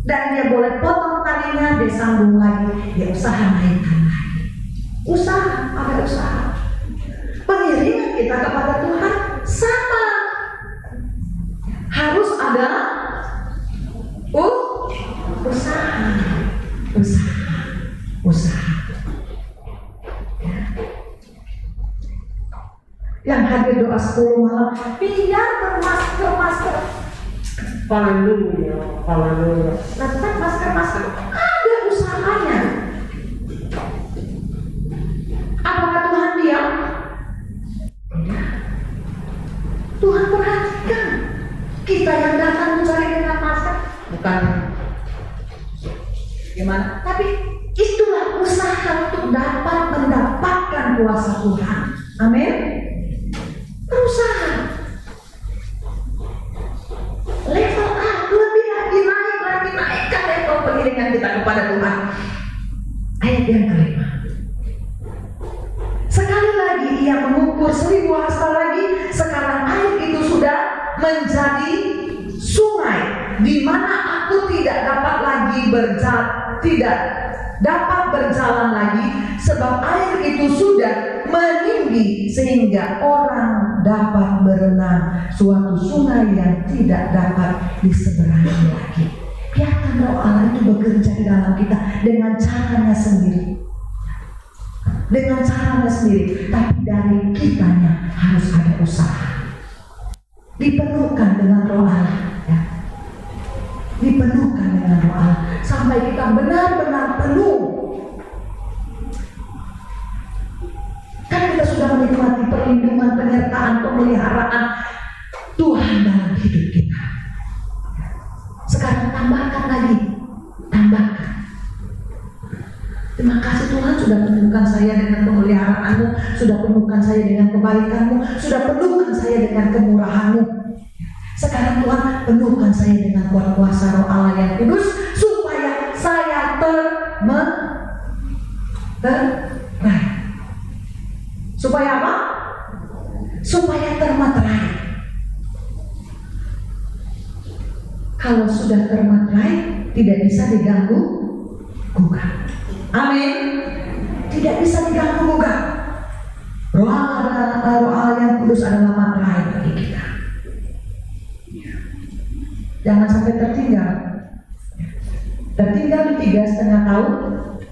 Dan dia boleh potong talinya, dia sambung lagi, dia usaha naikkan lagi. Ada usaha. Pengiringan kita kepada Tuhan sama. Harus ada usaha. Yang hadir doa 10 malam, biar bermasker. Haleluya, haleluya. Nah, tetap masker ada usahanya. Apakah Tuhan diam? Tidak. Tuhan perhatikan. Kita yang datang mencari dengan masker, bukan gimana? Tapi itulah usaha untuk dapat mendapatkan kuasa Tuhan. Amin. Berusaha. Level A, lebih lagi naikkan level pengiringan kita kepada Tuhan. Ayat yang kelima. Sekali lagi ia mengukur 1000 hasta lagi. Sekarang air itu sudah menjadi sungai, di mana aku tidak dapat berjalan lagi, sebab air itu sudah meninggi sehingga orang dapat berenang, suatu sungai yang tidak dapat diseberangi lagi. Biarkan Roh Allah itu bekerja di dalam kita dengan caranya sendiri. Tapi dari kitanya harus ada usaha. Dipenuhkan dengan Roh Allah, ya. Dipenuhkan dengan Roh Allah sampai kita benar-benar penuh. Kan kita sudah menikmati perlindungan, penyertaan, pemeliharaan Tuhan dalam hidup kita. Sekarang tambahkan lagi, tambahkan. Terima kasih Tuhan sudah penuhkan saya dengan pemeliharaan-Mu, sudah penuhkan saya dengan kebaikan-Mu, sudah penuhkan saya dengan kemurahan-Mu. Sekarang Tuhan penuhkan saya dengan kuasa Roh Allah yang kudus, supaya saya termeterai. Supaya apa? Supaya termeterai. Kalau sudah termeterai, tidak bisa diganggu gugat. Amin. Tidak bisa diganggu gugat. Roh Allah yang kudus adalah materai bagi kita. Jangan sampai tertinggal. Tertinggal di 3,5 tahun,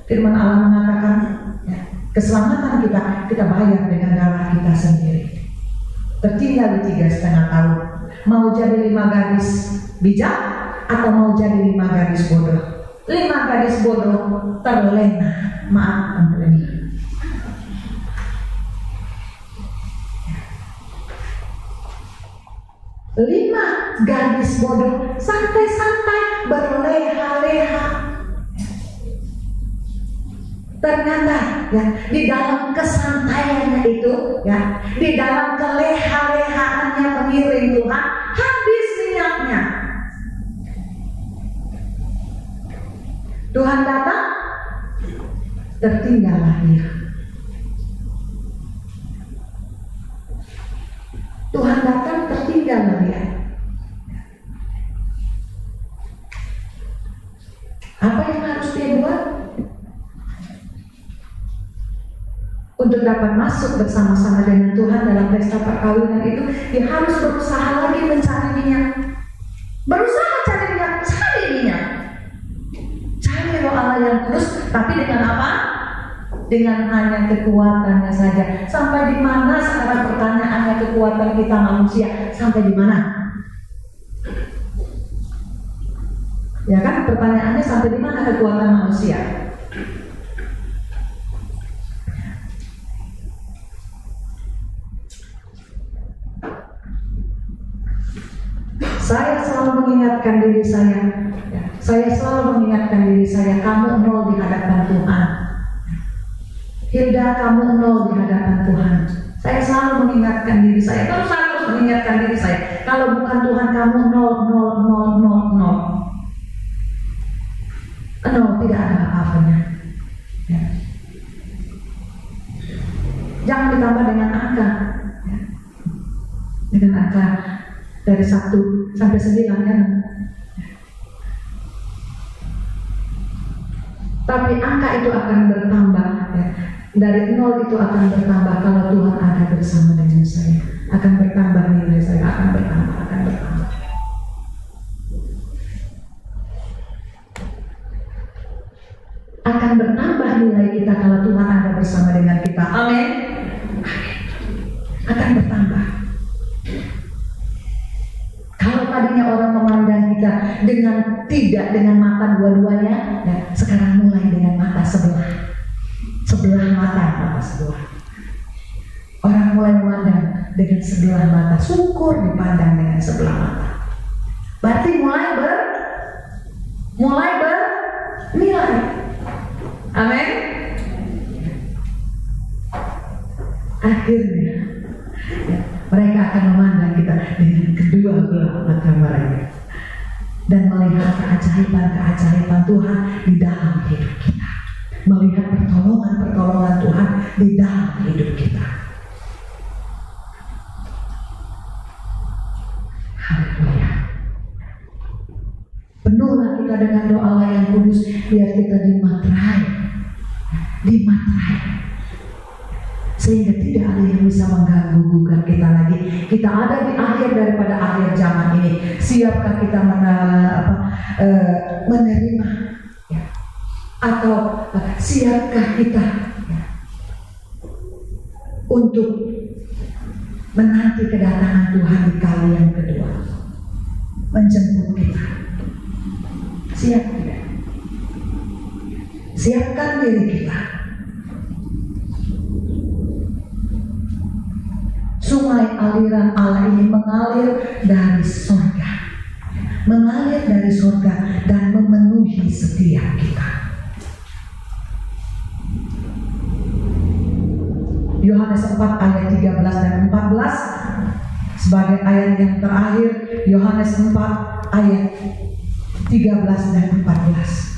firman Allah mengatakan, ya, keselamatan kita bayar dengan darah kita sendiri. Tertinggal di 3,5 tahun. Mau jadi 5 gadis bijak atau mau jadi 5 gadis bodoh? 5 gadis bodoh terlena. Maaf, terlena. 5 gadis bodoh santai-santai berleha-leha. Ternyata ya, di dalam kesantaiannya itu, ya, di dalam keleha-lehaannya mengiring Tuhan, habis minyaknya. Tuhan datang, tertinggallah dia. Tuhan datang, tertinggallah dia. Apa yang harus dia buat? Untuk dapat masuk bersama-sama dengan Tuhan dalam pesta perkawinan itu, dia harus berusaha lagi mencari minyak. Berusaha cari minyak, cari minyak. Cari Roh Allah yang kudus, tapi dengan apa? Dengan hanya kekuatannya saja. Sampai di mana sekarang pertanyaannya kekuatan kita manusia? Sampai di mana? Ya kan, pertanyaannya sampai di mana kekuatan manusia? Saya selalu mengingatkan diri saya, kamu nol di hadapan Tuhan. Hilda, kamu nol di hadapan Tuhan. Saya selalu mengingatkan diri saya, terus harus mengingatkan diri saya. Kalau bukan Tuhan, kamu nol. Nol, tidak ada apa-apanya. Ya. Jangan ditambah dengan angka. Ya. Dengan angka dari 1 sampai 9 kan. Tapi angka itu akan bertambah, ya. Dari 0 itu akan bertambah kalau Tuhan ada bersama dengan saya. Akan bertambah nilai saya, akan bertambah. Akan bertambah nilai kita kalau Tuhan ada bersama dengan kita. Amin. Akan bertambah. Kalau tadinya orang memandang tidak dengan mata dua-duanya, ya, sekarang mulai dengan mata sebelah mata sebelah. Orang mulai memandang dengan sebelah mata, syukur dipandang dengan sebelah mata. Berarti mulai bernilai. Amin. Akhirnya ya, mereka akan memandang kita dengan kedua belah mata mereka dan melihat keajaiban Tuhan di dalam hidup kita, melihat pertolongan Tuhan di dalam hidup kita. Haleluya. Penuhlah kita dengan doa Allah yang kudus, biar kita dimaterai, sehingga tidak ada yang bisa mengganggu gugat kita lagi. Kita ada di akhir daripada akhir zaman ini. Siapkah kita menerima ya? Atau siapkah kita ya, untuk menanti kedatangan Tuhan di kali yang kedua, menjemput kita? Siap tidak? Siapkan diri kita. Sungai aliran Allah ini mengalir dari surga, dan memenuhi setiap kita. Yohanes 4 ayat 13 dan 14 sebagai ayat yang terakhir. Yohanes 4 ayat 13 dan 14.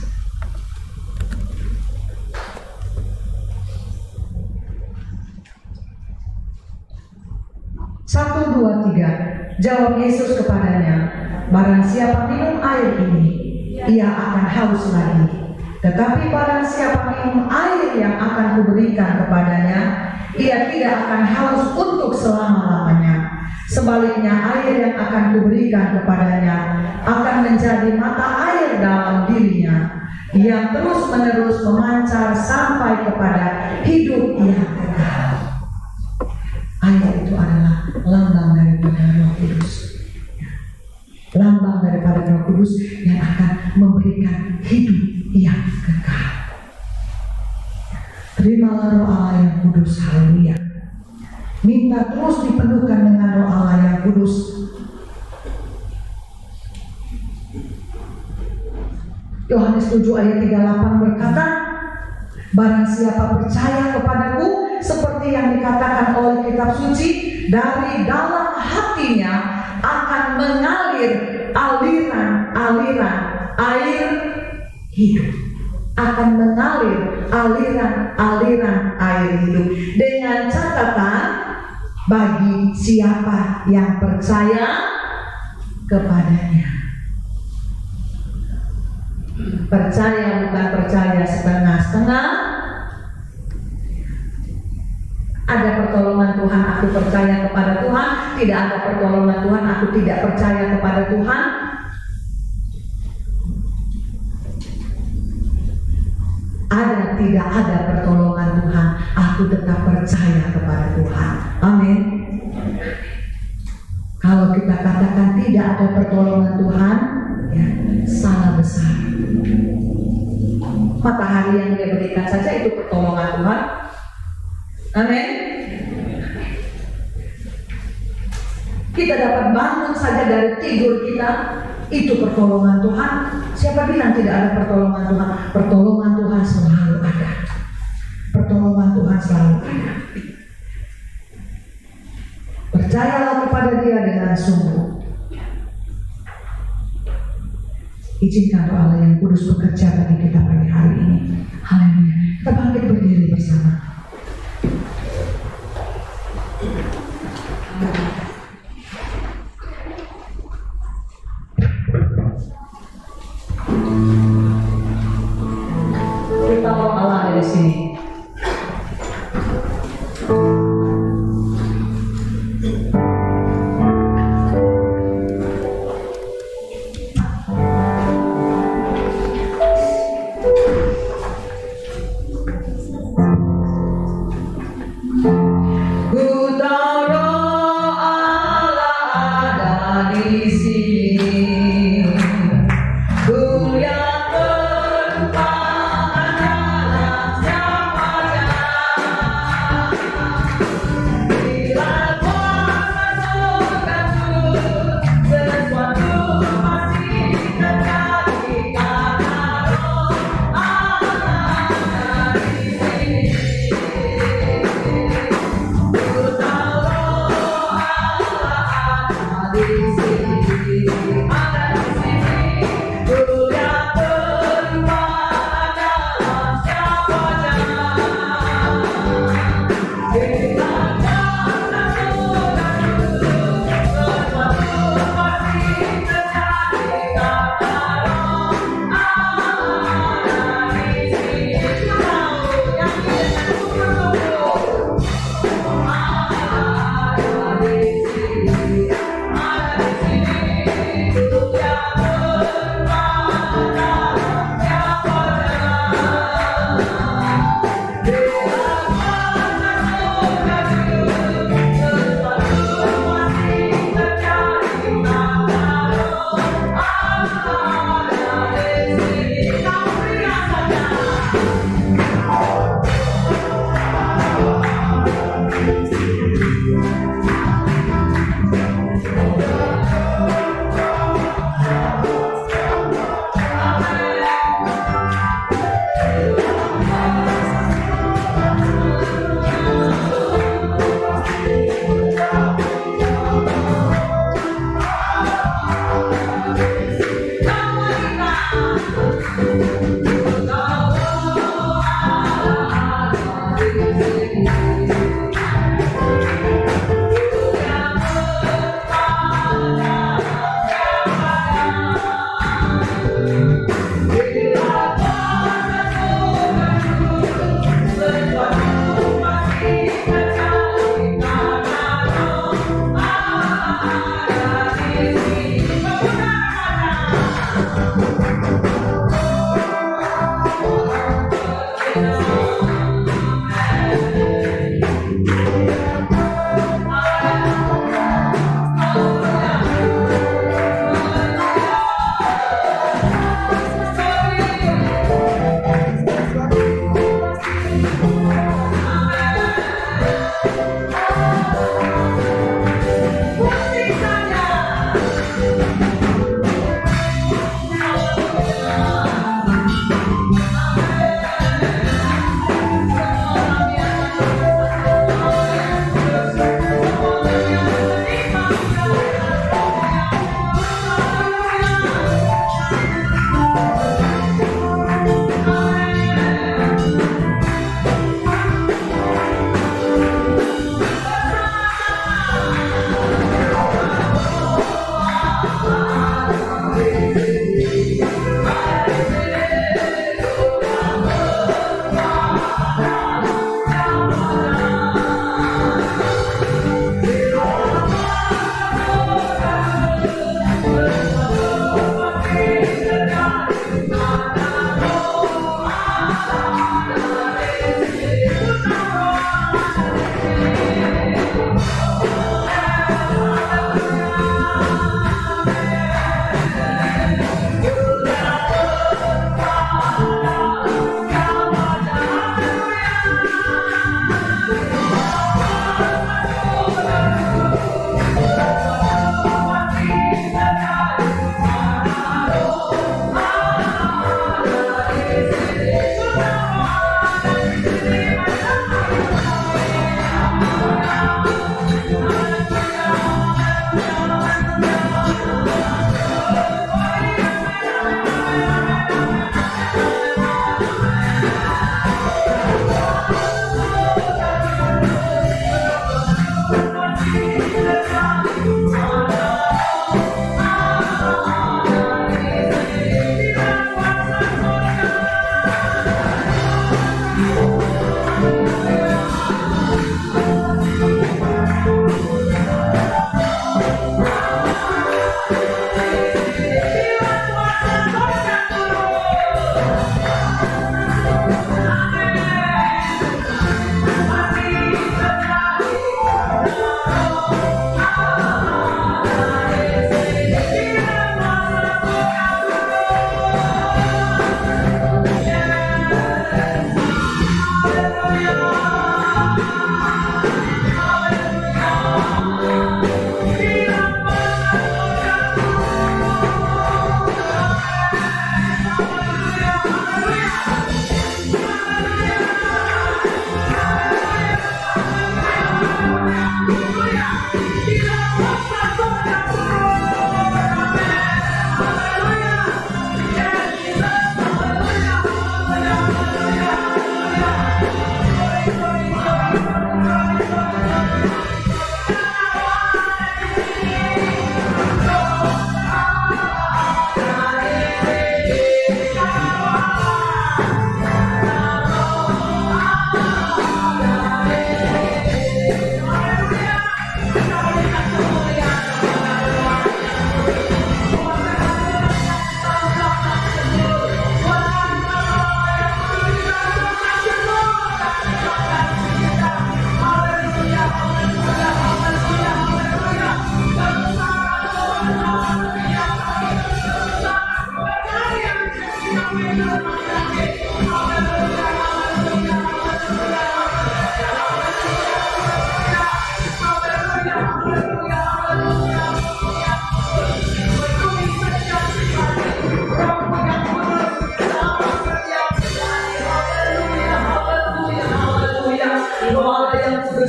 1, 2, 3. Jawab Yesus kepadanya, barang siapa minum air ini, ia akan haus lagi. Tetapi barang siapa minum air yang akan kuberikan kepadanya, ia tidak akan haus untuk selama-lamanya. Sebaliknya, air yang akan kuberikan kepadanya akan menjadi mata air dalam dirinya, yang terus-menerus memancar sampai kepada hidup yang kekal. Air itu adalah lambang daripada Roh Kudus, lambang daripada Roh Kudus yang akan memberikan hidup yang kekal. Terimalah Roh Allah yang kudus, haleluya. Minta terus dipenuhkan dengan Roh Allah yang kudus. Yohanes 7 ayat 38 berkata, barang siapa percaya kepadaku, seperti yang dikatakan oleh kitab suci, dari dalam hatinya akan mengalir aliran-aliran air hidup. Akan mengalir aliran-aliran air hidup. Dengan catatan, bagi siapa yang percaya kepadanya. Percaya bukan percaya setengah-setengah. Ada pertolongan Tuhan, aku percaya kepada Tuhan. Tidak ada pertolongan Tuhan, aku tidak percaya kepada Tuhan. Tidak ada pertolongan Tuhan, aku tetap percaya kepada Tuhan. Amin. Kalau kita katakan tidak ada pertolongan Tuhan, ya, salah besar. Matahari yang dia berikan saja itu pertolongan Tuhan. Amin. Kita dapat bangun saja dari tidur kita, itu pertolongan Tuhan. Siapa bilang tidak ada pertolongan Tuhan? Pertolongan Tuhan selalu ada. Pertolongan Tuhan selalu ada. Percayalah kepada Dia dengan sungguh. Izinkan Roh Allah yang kudus bekerja bagi kita pagi hari ini. Haleluya. Kita bangkit berdiri bersama. Kita Roh Allah dari sini.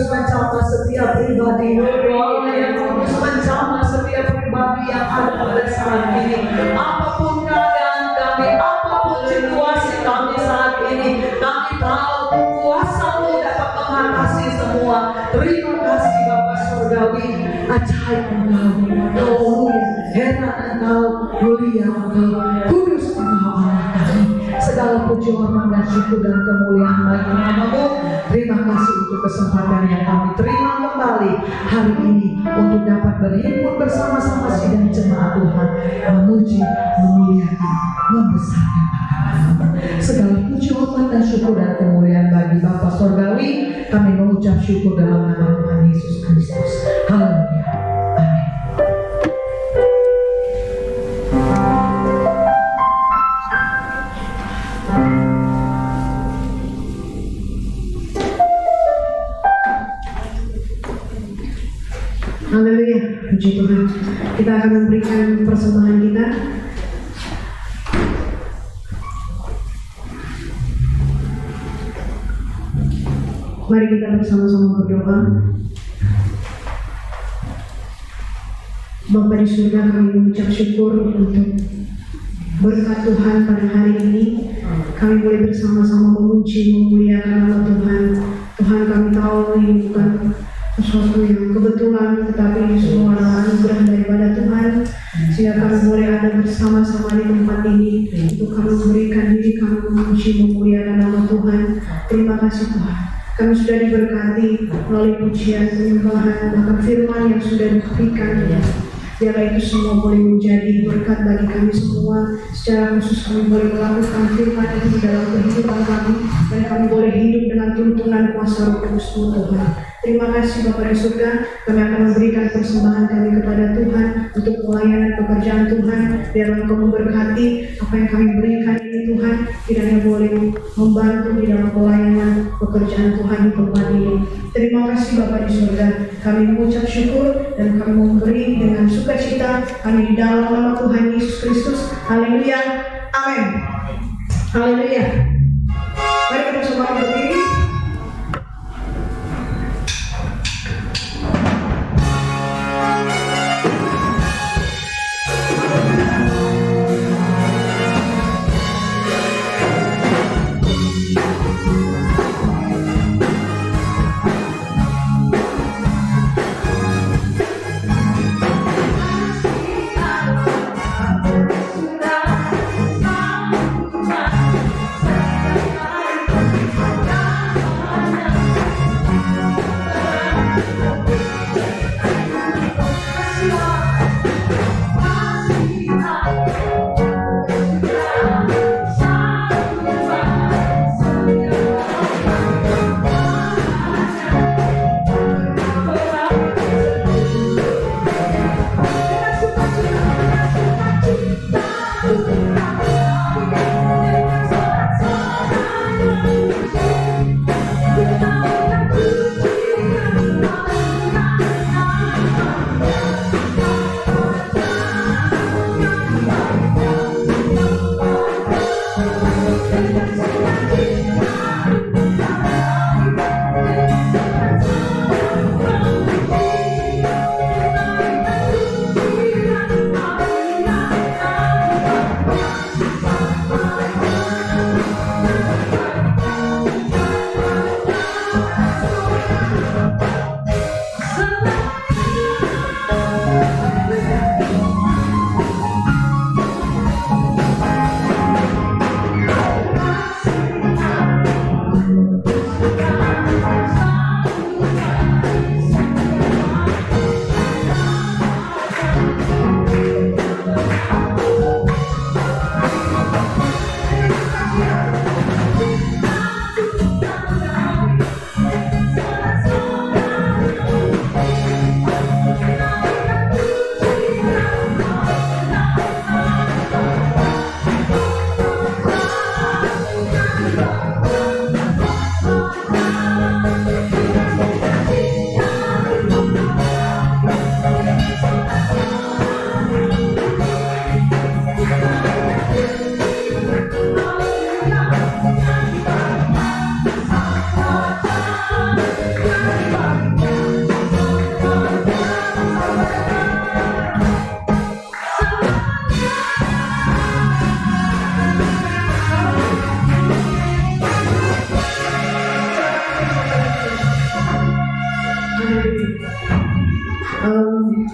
menjamah setiap pribadi, doa yang terus menjamah setiap pribadi yang ada pada saat ini. Apapun keadaan kami, apapun situasi kami saat ini, kami tahu kuasa-Mu dan Terima kasih Bapa Surgawi, ajaib Engkau, haleluya, hebat Engkau, mulia Engkau, kudus Engkau Allah kami. Segala puji hormat dan syukur dan kemuliaan bagi nama-Mu. Terima kasih untuk kesempatan yang kami terima kembali hari ini untuk dapat berhimpun bersama-sama sidang jemaat Tuhan, memuji, memuliakan, membesarkan nama. Segala puji hormat dan syukur dan kemuliaan bagi Bapa Surgawi, kami mengucap syukur dalam nama Tuhan Yesus Kristus. Haleluya. Amin. Haleluya, puji Tuhan. Kita akan memberikan persembahan kita. Mari kita bersama-sama berdoa. Bapa di surga, kami mengucap syukur untuk berkat Tuhan pada hari ini. Kami boleh bersama-sama memuji, memuliakan nama Tuhan. Tuhan, kami tahu ini bukan sesuatu yang kebetulan, tetapi ini semua adalah anugerah daripada Tuhan, sehingga kami boleh ada bersama-sama di tempat ini untuk kami memberikan diri kami memuji, memuliakan nama Tuhan. Terima kasih Tuhan. Kami sudah diberkati melalui pujian, penyembahan, bahkan firman yang sudah diberikan. Biarlah itu semua boleh menjadi berkat bagi kami semua. Secara khusus kami boleh melakukan firman itu dalam kehidupan kami, dan kami boleh hidup dengan tuntunan kuasa Roh Kudus-Mu Tuhan. Terima kasih Bapa di surga. Kami akan memberikan persembahan kami kepada Tuhan untuk pelayanan pekerjaan Tuhan. Biarlah Engkau memberkati apa yang kami berikan ini Tuhan, kiranya boleh membantu di dalam pelayanan pekerjaan Tuhan di tempat ini. Terima kasih Bapa di surga. Kami mengucap syukur dan kami memberi dengan sukacita kami di dalam nama Tuhan Yesus Kristus. Haleluya. Amin. Haleluya. Mari kita semua berdiri. Sudah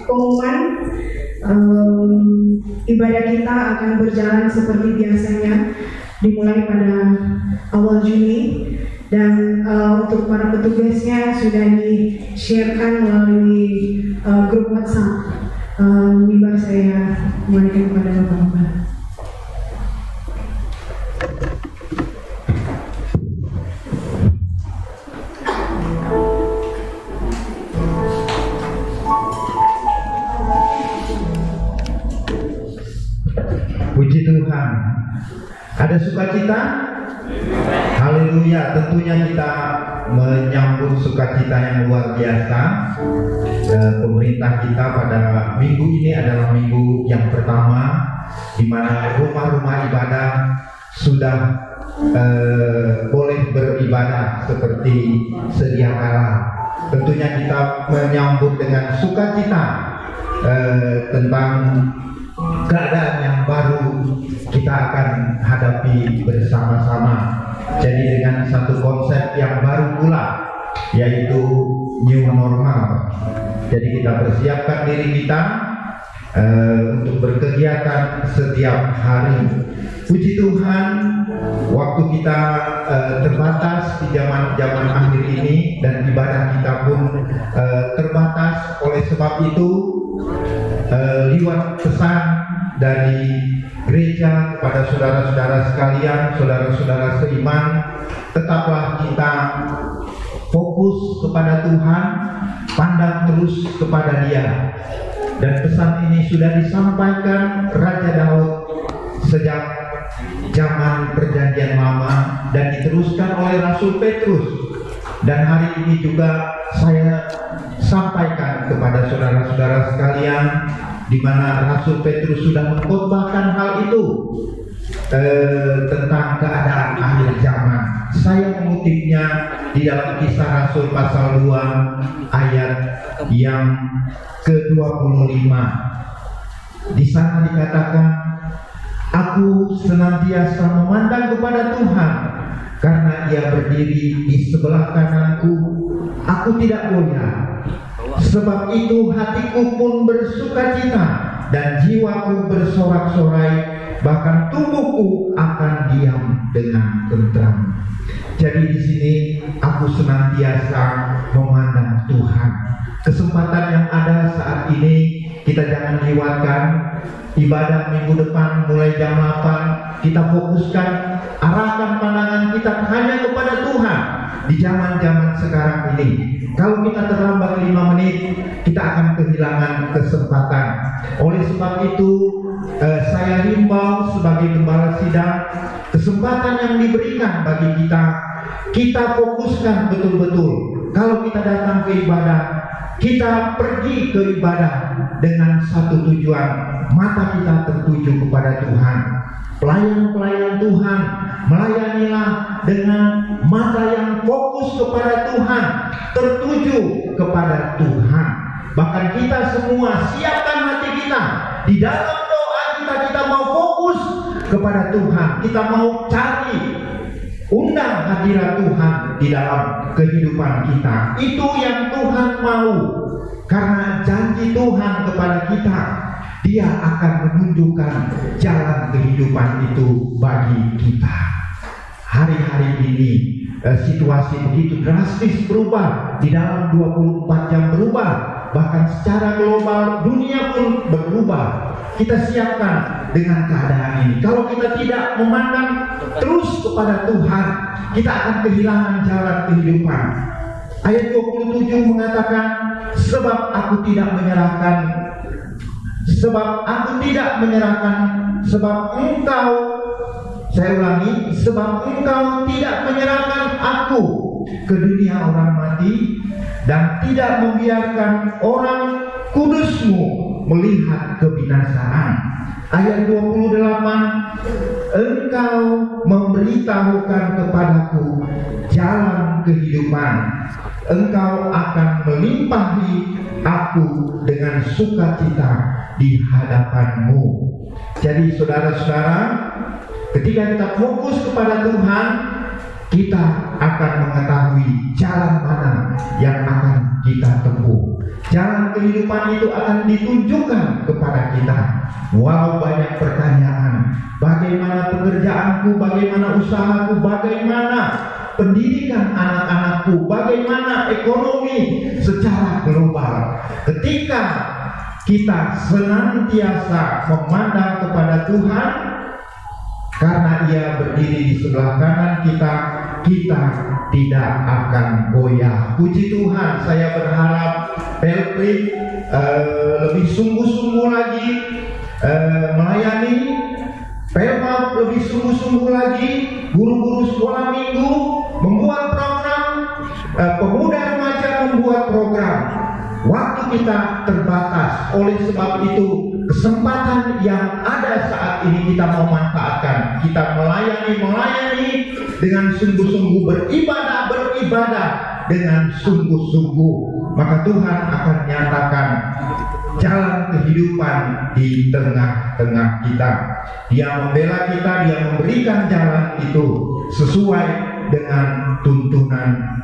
pengumuman. Ibadah kita akan berjalan seperti biasanya, dimulai pada awal Juni, dan untuk para petugasnya sudah di-sharekan melalui grup WhatsApp. Mimbar saya kembalikan kepada Bapak-Bapak. Puji Tuhan. Ada sukacita? Haleluya. Tentunya kita menyambut sukacita yang luar biasa. Pemerintah kita pada minggu ini adalah minggu yang pertama di mana rumah-rumah ibadah sudah boleh beribadah seperti sedia kala. Tentunya kita menyambut dengan sukacita tentang keadaan yang baru kita akan hadapi bersama-sama. Jadi dengan satu konsep yang baru pula, yaitu new normal. Jadi kita persiapkan diri kita untuk berkegiatan setiap hari. Puji Tuhan, waktu kita terbatas di zaman akhir ini, dan ibadah kita pun terbatas. Oleh sebab itu, lewat pesan dari gereja kepada saudara-saudara sekalian, saudara-saudara seiman, tetaplah kita fokus kepada Tuhan, pandang terus kepada Dia. Dan pesan ini sudah disampaikan Raja Daud sejak zaman Perjanjian Lama dan diteruskan oleh Rasul Petrus. Dan hari ini juga saya sampaikan kepada saudara-saudara sekalian, di mana Rasul Petrus sudah mengkhotbahkan hal itu tentang keadaan akhir zaman. Saya mengutipnya di dalam Kisah Rasul pasal 2 ayat yang ke-25. Di sana dikatakan, "Aku senantiasa memandang kepada Tuhan, karena Ia berdiri di sebelah kananku, aku tidak goyah. Sebab itu hatiku pun bersukacita dan jiwaku bersorak-sorai, bahkan tubuhku akan diam dengan tentram." Jadi di sini aku senantiasa memandang Tuhan. Kesempatan yang ada saat ini kita jangan lewatkan. Ibadah minggu depan mulai jam 8, kita fokuskan, arahkan pandangan kita hanya kepada Tuhan di zaman-zaman sekarang ini. Kalau kita terlambat 5 menit, kita akan kehilangan kesempatan. Oleh sebab itu, saya himbau sebagai gembala sidang, kesempatan yang diberikan bagi kita fokuskan betul-betul. Kalau kita datang ke ibadah, kita pergi ke ibadah dengan satu tujuan, mata kita tertuju kepada Tuhan. Pelayan-pelayan Tuhan, melayanilah dengan mata yang fokus kepada Tuhan, tertuju kepada Tuhan. Bahkan kita semua siapkan hati kita di dalam doa kita mau fokus kepada Tuhan. Kita mau cari, undang hadirat Tuhan di dalam kehidupan kita. Itu yang Tuhan mau. Karena janji Tuhan kepada kita, Dia akan menunjukkan jalan kehidupan itu bagi kita. Hari-hari ini situasi begitu drastis berubah, di dalam 24 jam berubah, bahkan secara global dunia pun berubah. Kita siapkan dengan keadaan ini. Kalau kita tidak memandang terus kepada Tuhan, kita akan kehilangan jalan kehidupan. Ayat 27 mengatakan, sebab aku tidak menyerahkan, sebab engkau, saya ulangi, sebab engkau tidak menyerahkan aku ke dunia orang mati, dan tidak membiarkan orang kudusmu melihat kebinasaan. Ayat 28, engkau memberitahukan kepadaku jalan kehidupan, engkau akan melimpahi aku dengan sukacita di hadapanmu. Jadi saudara-saudara, ketika kita fokus kepada Tuhan, kita akan mengetahui jalan mana yang akan kita tempuh. Jalan kehidupan itu akan ditunjukkan kepada kita. Walau banyak pertanyaan, bagaimana pekerjaanku, bagaimana usahaku, bagaimana pendidikan anak-anakku, bagaimana ekonomi secara global. Ketika kita senantiasa memandang kepada Tuhan, karena Ia berdiri di sebelah kanan kita, kita tidak akan goyah. Puji Tuhan, saya berharap Pelprit lebih sungguh-sungguh lagi melayani, Pelmap lebih sungguh-sungguh lagi, guru-guru sekolah minggu membuat program, pemuda remaja membuat program. Waktu kita terbatas, oleh sebab itu kesempatan yang ada saat ini kita mau manfaatkan. Kita melayani dengan sungguh-sungguh, beribadah dengan sungguh-sungguh. Maka Tuhan akan nyatakan jalan kehidupan di tengah-tengah kita. Dia membela kita, Dia memberikan jalan itu sesuai dengan tuntunan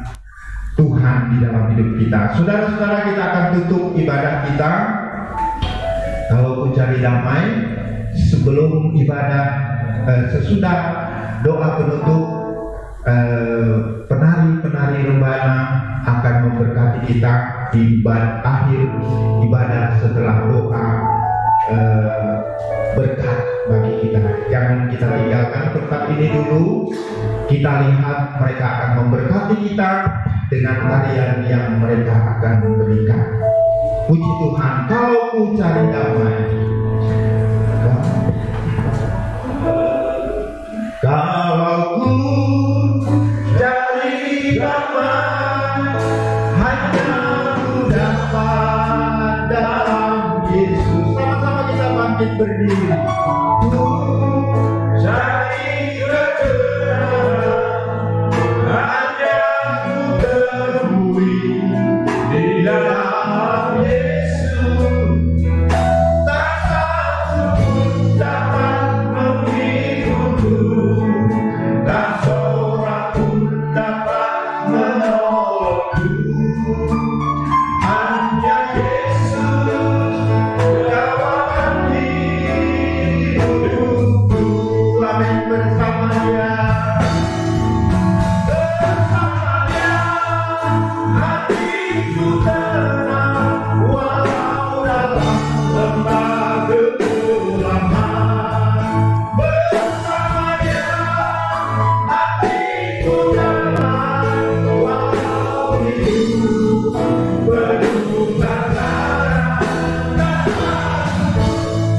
Tuhan di dalam hidup kita. Saudara-saudara, kita akan tutup ibadah kita. Kalau pun cari damai, sebelum ibadah, sesudah doa penutup, penari-penari rebana akan memberkati kita di akhir ibadah setelah doa berkat bagi kita. Jangan kita tinggalkan tempat ini dulu. Kita lihat mereka akan memberkati kita dengan tarian yang mereka akan berikan. Puji Tuhan. Kalau ku cari damai, kalau ku cari damai, hanya ku dapat dalam Yesus. Sama-sama kita bangkit berdiri. Ku cari kebenaran, hanya ku temui di dalam Yesus. Tak satu pun dapat mengikutku, tak seorang pun dapat menolongku. Hanya Yesus jawaban hidupku. Amin. Bersama Dia, hatiku tenang walau dalam lembah kegelapan. Bersama Dia, hatiku tenang walau hidup penuh tantangan. Tak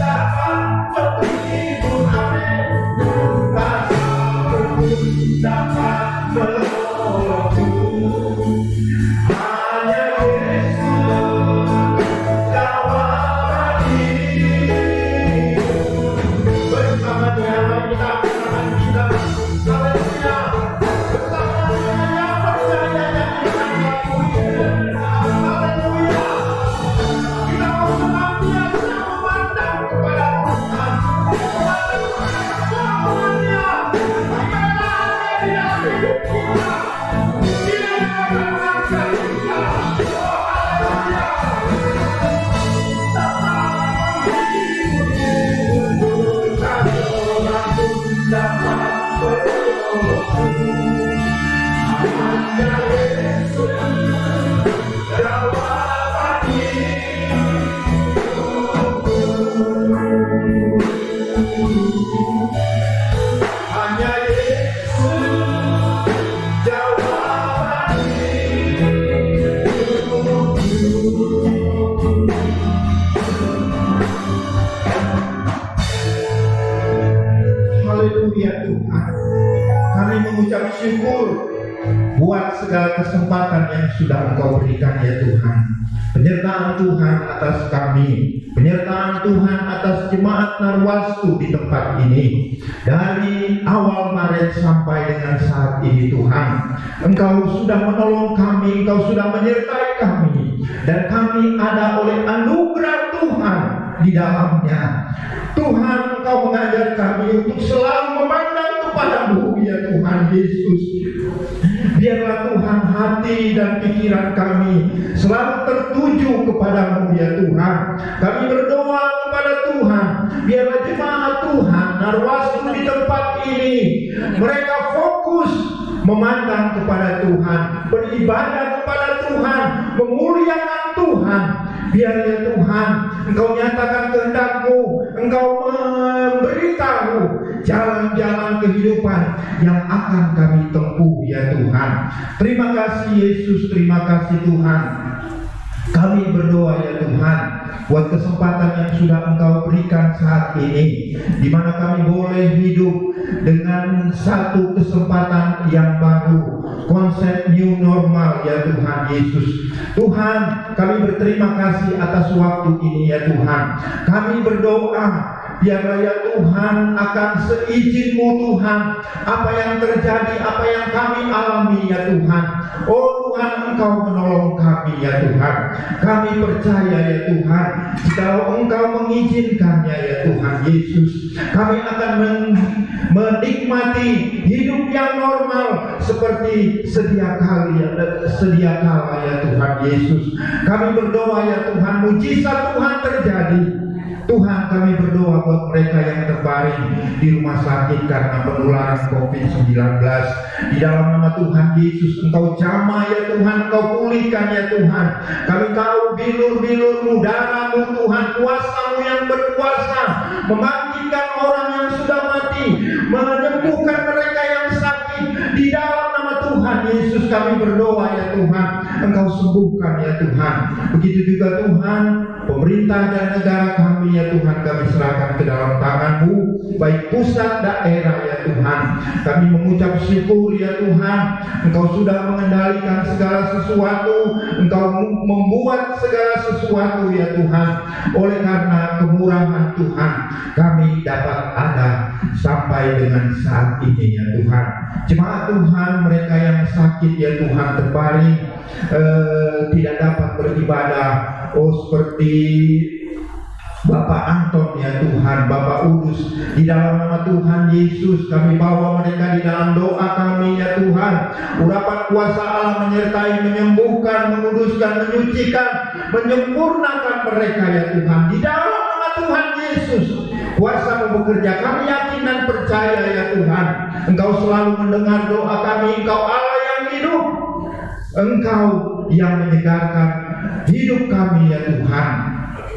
dapat menghibur, amin. Tak seorang dapat menolongku. Hanya Yesus jawaban hidup. Bersama Dia kita bersama kita. Haleluya. Bersama Dia yang percaya yang kita akui. Haleluya. Kita mau senantiasa memandang kepada Tuhan. Jawabannya di dalam hidup kita. Dia akan mengangkat kita. Haleluya. Tak menghibur, tak seorang pun dapat menolongku. Hanya Yesus jawaban hidupku. Hanya Yesus jawaban hidupku. Haleluya Tuhan. Kami mengucap syukur buat segala kesempatan yang sudah Engkau berikan ya Tuhan. Penyertaan Tuhan atas kami, penyertaan Tuhan atas jemaat Narwastu di tempat ini. Dari awal Maret sampai dengan saat ini Tuhan, Engkau sudah menolong kami, Engkau sudah menyertai kami, dan kami ada oleh anugerah Tuhan di dalamnya. Tuhan, Engkau mengajar kami untuk selalu memandang kepada kepadamu ya Tuhan Yesus. Biarlah Tuhan hati dan pikiran kami selalu tertuju kepadamu ya Tuhan. Kami berdoa kepada Tuhan, biarlah jemaat Tuhan Narwastu di tempat ini, mereka fokus memandang kepada Tuhan, beribadah kepada Tuhan, memuliakan Tuhan. Biar ya Tuhan, Engkau nyatakan kehendak-Mu, Engkau memberitahu jalan-jalan kehidupan yang akan kami tempuh ya Tuhan. Terima kasih Yesus, terima kasih Tuhan. Kami berdoa ya Tuhan buat kesempatan yang sudah Engkau berikan saat ini, di mana kami boleh hidup dengan satu kesempatan yang baru, konsep new normal ya Tuhan Yesus. Tuhan, kami berterima kasih atas waktu ini ya Tuhan. Kami berdoa biarlah ya Tuhan akan seizin-Mu Tuhan, apa yang terjadi, apa yang kami alami ya Tuhan. Oh Tuhan, Engkau menolong kami ya Tuhan. Kami percaya ya Tuhan, kalau Engkau mengizinkannya ya Tuhan Yesus, kami akan menikmati hidup yang normal seperti sedia kala ya Tuhan Yesus. Kami berdoa ya Tuhan, mujizat Tuhan terjadi. Tuhan, kami berdoa buat mereka yang terbaring di rumah sakit karena penularan COVID-19. Di dalam nama Tuhan Yesus, Engkau jamah ya Tuhan, Engkau pulihkan ya Tuhan. Kami tahu bilur-bilur-Mu, darah-Mu Tuhan, kuasa-Mu yang berkuasa membangkitkan orang yang sudah mati, menyembuhkan mereka yang sakit. Di dalam nama Tuhan Yesus kami berdoa ya Tuhan, Engkau sembuhkan ya Tuhan. Begitu juga Tuhan, pemerintah dan negara kami ya Tuhan, kami serahkan ke dalam tangan-Mu, baik pusat daerah ya Tuhan. Kami mengucap syukur ya Tuhan, Engkau sudah mengendalikan segala sesuatu, Engkau membuat segala sesuatu ya Tuhan. Oleh karena kemurahan Tuhan, kami dapat ada sampai dengan saat ini ya Tuhan. Jemaat Tuhan, mereka yang sakit ya Tuhan, terbaring tidak dapat beribadah, seperti Bapak Anton ya Tuhan, Bapak Udus, di dalam nama Tuhan Yesus kami bawa mereka di dalam doa kami ya Tuhan. Urapan kuasa Allah menyertai, menyembuhkan, menguduskan, menyucikan, menyempurnakan mereka ya Tuhan. Di dalam nama Tuhan Yesus kuasa-Mu bekerja. Kami yakin dan percaya ya Tuhan, Engkau selalu mendengar doa kami. Engkau Allah yang hidup, Engkau yang menyegarkan hidup kami ya Tuhan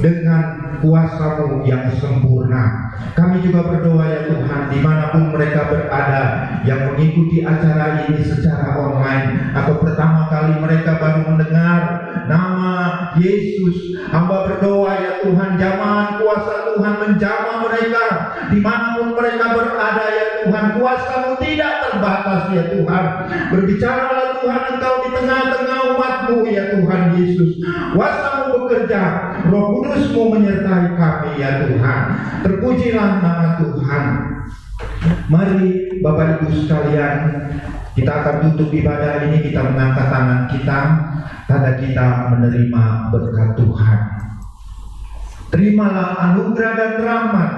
dengan kuasa-Mu yang sempurna. Kami juga berdoa ya Tuhan, dimanapun mereka berada yang mengikuti acara ini secara online atau pertama kali mereka baru mendengar nama Yesus, hamba berdoa ya Tuhan, jamahan kuasa Tuhan menjamah mereka dimanapun mereka berada ya Tuhan. Kuasa-Mu tidak terbatas ya Tuhan. Berbicaralah Tuhan, Engkau di tengah-tengah umat-Mu ya Tuhan Yesus. Kuasa-Mu bekerja, Roh Kudus-Mu menyertai kami ya Tuhan. Terpujilah nama Tuhan. Mari Bapak Ibu sekalian, kita akan tutup ibadah ini, kita mengangkat tangan kita, tanda kita menerima berkat Tuhan. Terimalah anugerah dan rahmat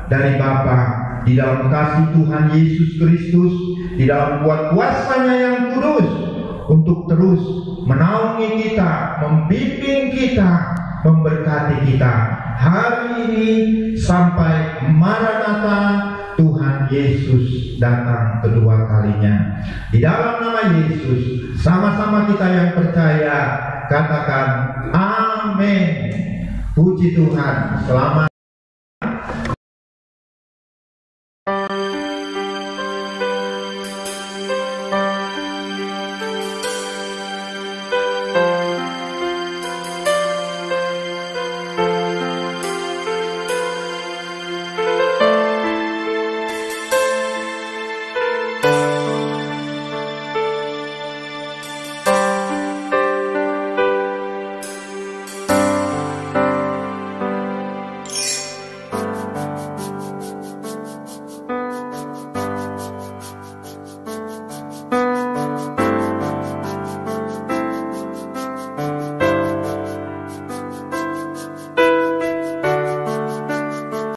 dari Bapa di dalam kasih Tuhan Yesus Kristus, di dalam kuasa-Nya yang kudus, untuk terus menaungi kita, membimbing kita, memberkati kita hari ini sampai Maranatha, Tuhan Yesus datang kedua kalinya. Di dalam nama Yesus, sama-sama kita yang percaya katakan amin. Puji Tuhan. Selamat